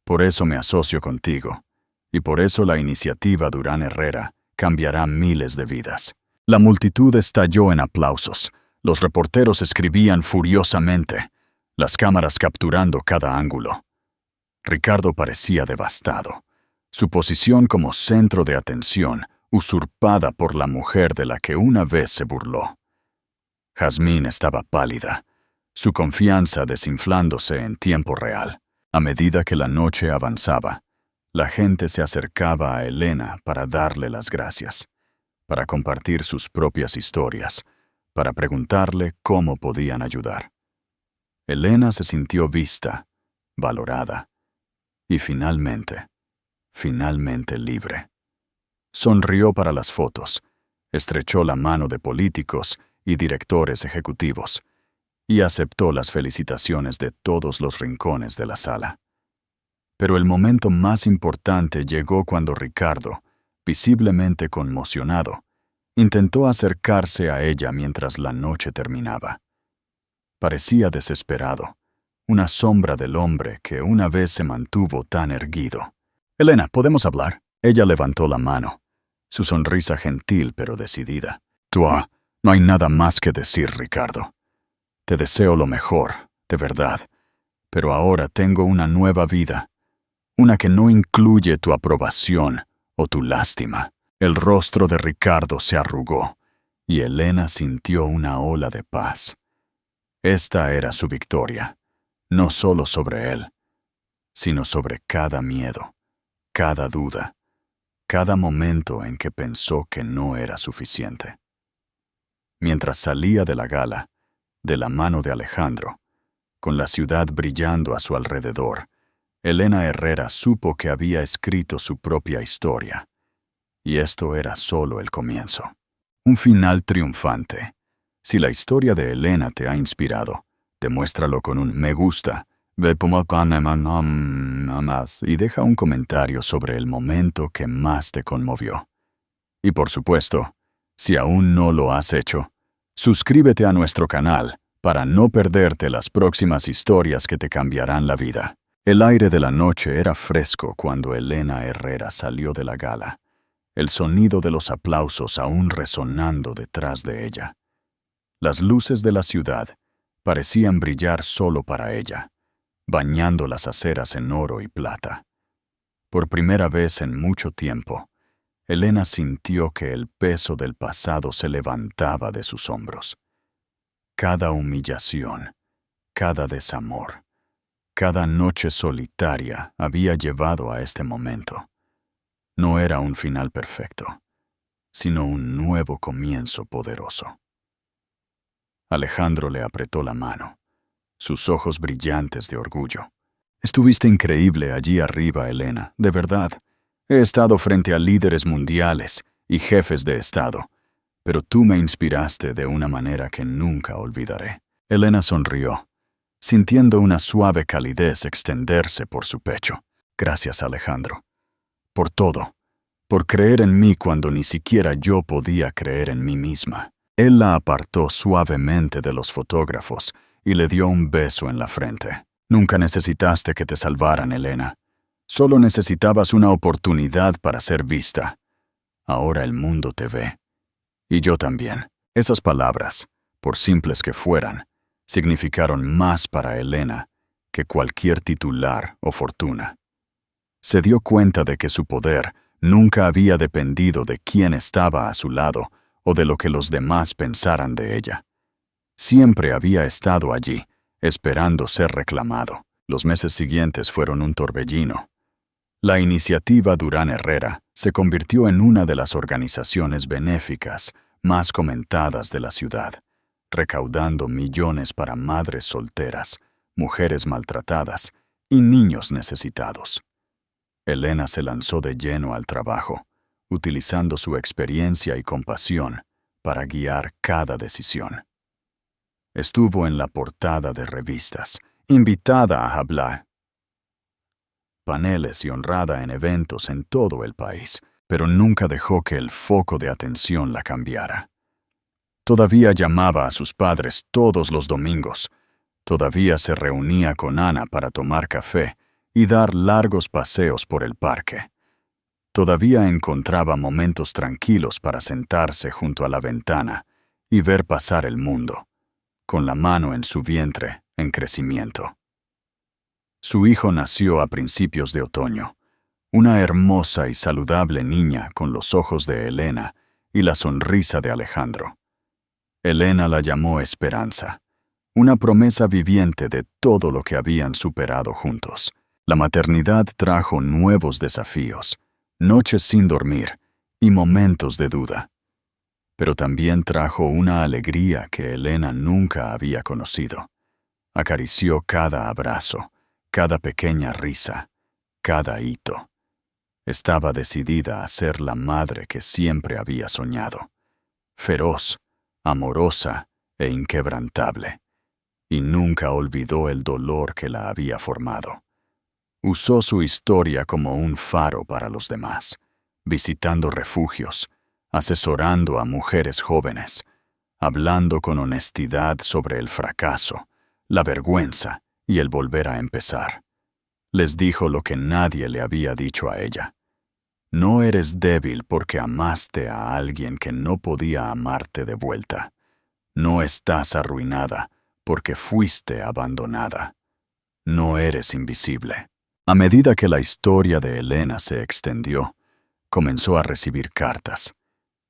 Por eso me asocio contigo, y por eso la iniciativa Durán Herrera cambiará miles de vidas. La multitud estalló en aplausos. Los reporteros escribían furiosamente, las cámaras capturando cada ángulo. Ricardo parecía devastado, su posición como centro de atención usurpada por la mujer de la que una vez se burló. Jazmín estaba pálida, su confianza desinflándose en tiempo real. A medida que la noche avanzaba, la gente se acercaba a Elena para darle las gracias, para compartir sus propias historias, para preguntarle cómo podían ayudar. Elena se sintió vista, valorada y finalmente libre. Sonrió para las fotos, estrechó la mano de políticos y directores ejecutivos y aceptó las felicitaciones de todos los rincones de la sala. Pero el momento más importante llegó cuando Ricardo, visiblemente conmocionado, intentó acercarse a ella mientras la noche terminaba. Parecía desesperado, una sombra del hombre que una vez se mantuvo tan erguido. «Elena, ¿podemos hablar?» Ella levantó la mano, su sonrisa gentil pero decidida. No hay nada más que decir, Ricardo. Te deseo lo mejor, de verdad, pero ahora tengo una nueva vida, una que no incluye tu aprobación o tu lástima». El rostro de Ricardo se arrugó y Elena sintió una ola de paz. Esta era su victoria, no solo sobre él, sino sobre cada miedo, cada duda, cada momento en que pensó que no era suficiente. Mientras salía de la gala, de la mano de Alejandro, con la ciudad brillando a su alrededor, Elena Herrera supo que había escrito su propia historia. Y esto era solo el comienzo. Un final triunfante. Si la historia de Elena te ha inspirado, demuéstralo con un me gusta, y deja un comentario sobre el momento que más te conmovió. Y por supuesto, si aún no lo has hecho, suscríbete a nuestro canal para no perderte las próximas historias que te cambiarán la vida. El aire de la noche era fresco cuando Elena Herrera salió de la gala, el sonido de los aplausos aún resonando detrás de ella. Las luces de la ciudad parecían brillar solo para ella, bañando las aceras en oro y plata. Por primera vez en mucho tiempo, Elena sintió que el peso del pasado se levantaba de sus hombros. Cada humillación, cada desamor, cada noche solitaria había llevado a este momento. No era un final perfecto, sino un nuevo comienzo poderoso. Alejandro le apretó la mano, sus ojos brillantes de orgullo. «Estuviste increíble allí arriba, Elena, de verdad. He estado frente a líderes mundiales y jefes de Estado, pero tú me inspiraste de una manera que nunca olvidaré». Elena sonrió, sintiendo una suave calidez extenderse por su pecho. «Gracias, Alejandro. Por todo, por creer en mí cuando ni siquiera yo podía creer en mí misma». Él la apartó suavemente de los fotógrafos y le dio un beso en la frente. «Nunca necesitaste que te salvaran, Elena. Solo necesitabas una oportunidad para ser vista. Ahora el mundo te ve. Y yo también». Esas palabras, por simples que fueran, significaron más para Elena que cualquier titular o fortuna. Se dio cuenta de que su poder nunca había dependido de quién estaba a su lado o de lo que los demás pensaran de ella. Siempre había estado allí, esperando ser reclamado. Los meses siguientes fueron un torbellino. La iniciativa Durán Herrera se convirtió en una de las organizaciones benéficas más comentadas de la ciudad, recaudando millones para madres solteras, mujeres maltratadas y niños necesitados. Elena se lanzó de lleno al trabajo, utilizando su experiencia y compasión para guiar cada decisión. Estuvo en la portada de revistas, invitada a hablar, paneles y honrada en eventos en todo el país, pero nunca dejó que el foco de atención la cambiara. Todavía llamaba a sus padres todos los domingos. Todavía se reunía con Ana para tomar café y dar largos paseos por el parque. Todavía encontraba momentos tranquilos para sentarse junto a la ventana y ver pasar el mundo, con la mano en su vientre en crecimiento. Su hijo nació a principios de otoño, una hermosa y saludable niña con los ojos de Elena y la sonrisa de Alejandro. Elena la llamó Esperanza, una promesa viviente de todo lo que habían superado juntos. La maternidad trajo nuevos desafíos, noches sin dormir y momentos de duda. Pero también trajo una alegría que Elena nunca había conocido. Acarició cada abrazo, cada pequeña risa, cada hito. Estaba decidida a ser la madre que siempre había soñado, feroz, amorosa e inquebrantable, y nunca olvidó el dolor que la había formado. Usó su historia como un faro para los demás, visitando refugios, asesorando a mujeres jóvenes, hablando con honestidad sobre el fracaso, la vergüenza y el volver a empezar. Les dijo lo que nadie le había dicho a ella. No eres débil porque amaste a alguien que no podía amarte de vuelta. No estás arruinada porque fuiste abandonada. No eres invisible. A medida que la historia de Elena se extendió, comenzó a recibir cartas.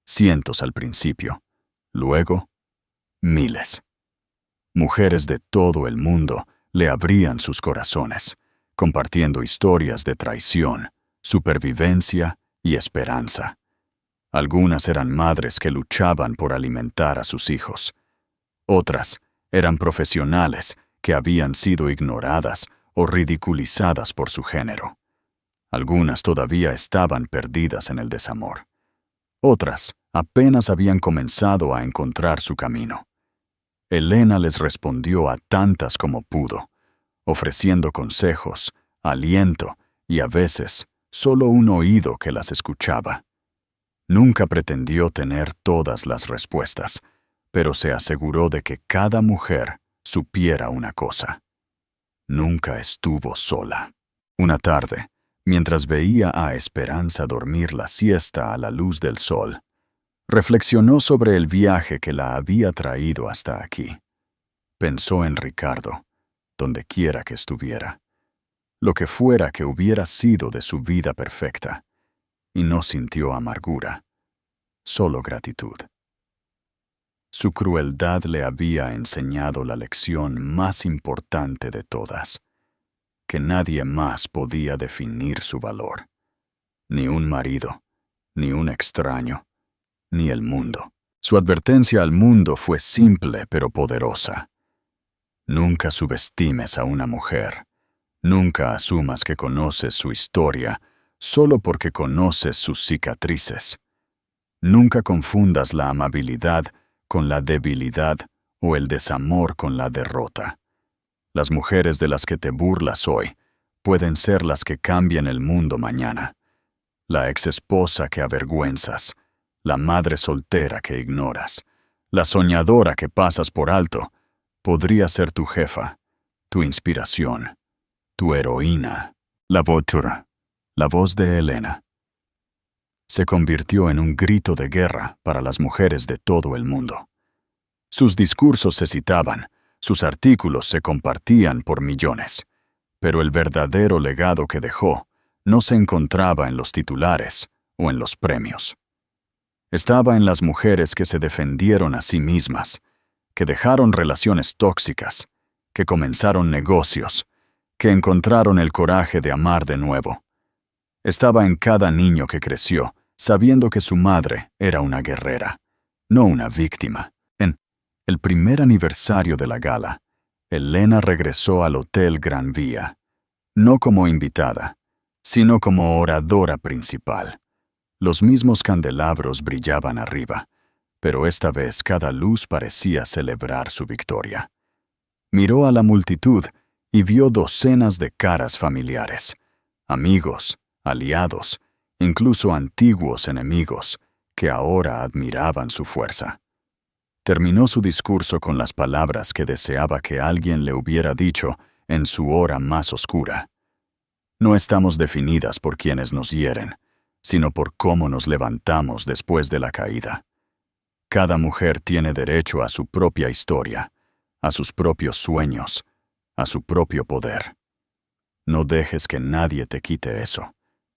Cientos al principio, luego miles. Mujeres de todo el mundo le abrían sus corazones, compartiendo historias de traición, supervivencia y esperanza. Algunas eran madres que luchaban por alimentar a sus hijos. Otras eran profesionales que habían sido ignoradas o ridiculizadas por su género. Algunas todavía estaban perdidas en el desamor. Otras apenas habían comenzado a encontrar su camino. Elena les respondió a tantas como pudo, ofreciendo consejos, aliento y a veces solo un oído que las escuchaba. Nunca pretendió tener todas las respuestas, pero se aseguró de que cada mujer supiera una cosa. Nunca estuvo sola. Una tarde, mientras veía a Esperanza dormir la siesta a la luz del sol, reflexionó sobre el viaje que la había traído hasta aquí. Pensó en Ricardo, donde quiera que estuviera, lo que fuera que hubiera sido de su vida perfecta, y no sintió amargura, solo gratitud. Su crueldad le había enseñado la lección más importante de todas, que nadie más podía definir su valor, ni un marido, ni un extraño, ni el mundo. Su advertencia al mundo fue simple pero poderosa. Nunca subestimes a una mujer. Nunca asumas que conoces su historia solo porque conoces sus cicatrices. Nunca confundas la amabilidad con la debilidad o el desamor con la derrota. Las mujeres de las que te burlas hoy pueden ser las que cambien el mundo mañana. La exesposa que avergüenzas, la madre soltera que ignoras, la soñadora que pasas por alto, podría ser tu jefa, tu inspiración, tu heroína. La voz de Elena se convirtió en un grito de guerra para las mujeres de todo el mundo. Sus discursos se citaban, sus artículos se compartían por millones, pero el verdadero legado que dejó no se encontraba en los titulares o en los premios. Estaba en las mujeres que se defendieron a sí mismas, que dejaron relaciones tóxicas, que comenzaron negocios, que encontraron el coraje de amar de nuevo. Estaba en cada niño que creció, sabiendo que su madre era una guerrera, no una víctima. En el primer aniversario de la gala, Elena regresó al Hotel Gran Vía, no como invitada, sino como oradora principal. Los mismos candelabros brillaban arriba, pero esta vez cada luz parecía celebrar su victoria. Miró a la multitud y vio docenas de caras familiares, amigos, aliados, incluso antiguos enemigos, que ahora admiraban su fuerza. Terminó su discurso con las palabras que deseaba que alguien le hubiera dicho en su hora más oscura. No estamos definidas por quienes nos hieren, sino por cómo nos levantamos después de la caída. Cada mujer tiene derecho a su propia historia, a sus propios sueños, a su propio poder. No dejes que nadie te quite eso,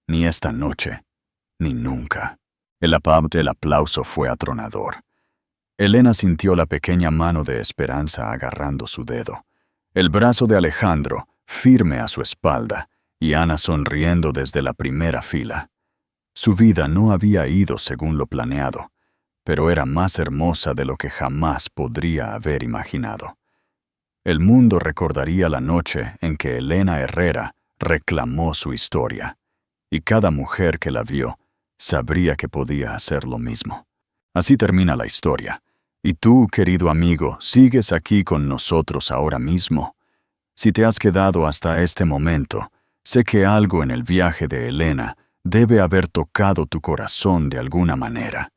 ni esta noche, ni nunca. El aplauso fue atronador. Elena sintió la pequeña mano de Esperanza agarrando su dedo, el brazo de Alejandro firme a su espalda y Ana sonriendo desde la primera fila. Su vida no había ido según lo planeado, pero era más hermosa de lo que jamás podría haber imaginado. El mundo recordaría la noche en que Elena Herrera reclamó su historia, y cada mujer que la vio sabría que podía hacer lo mismo. Así termina la historia. Y tú, querido amigo, ¿sigues aquí con nosotros ahora mismo? Si te has quedado hasta este momento, sé que algo en el viaje de Elena debe haber tocado tu corazón de alguna manera.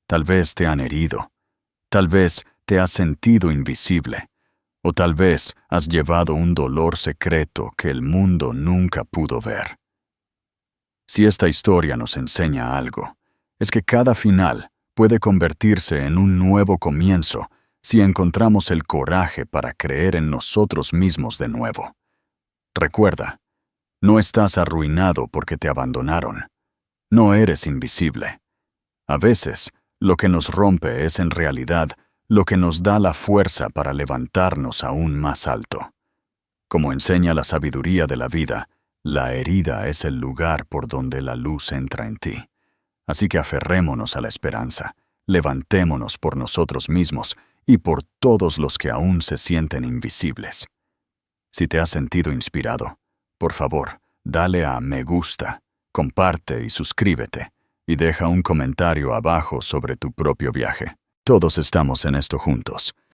Tal vez te han herido, tal vez te has sentido invisible, o tal vez has llevado un dolor secreto que el mundo nunca pudo ver. Si esta historia nos enseña algo, es que cada final puede convertirse en un nuevo comienzo si encontramos el coraje para creer en nosotros mismos de nuevo. Recuerda, no estás arruinado porque te abandonaron. No eres invisible. A veces, lo que nos rompe es en realidad lo que nos da la fuerza para levantarnos aún más alto. Como enseña la sabiduría de la vida, la herida es el lugar por donde la luz entra en ti. Así que aferrémonos a la esperanza, levantémonos por nosotros mismos y por todos los que aún se sienten invisibles. Si te has sentido inspirado, por favor, dale a me gusta, comparte y suscríbete, y deja un comentario abajo sobre tu propio viaje. Todos estamos en esto juntos.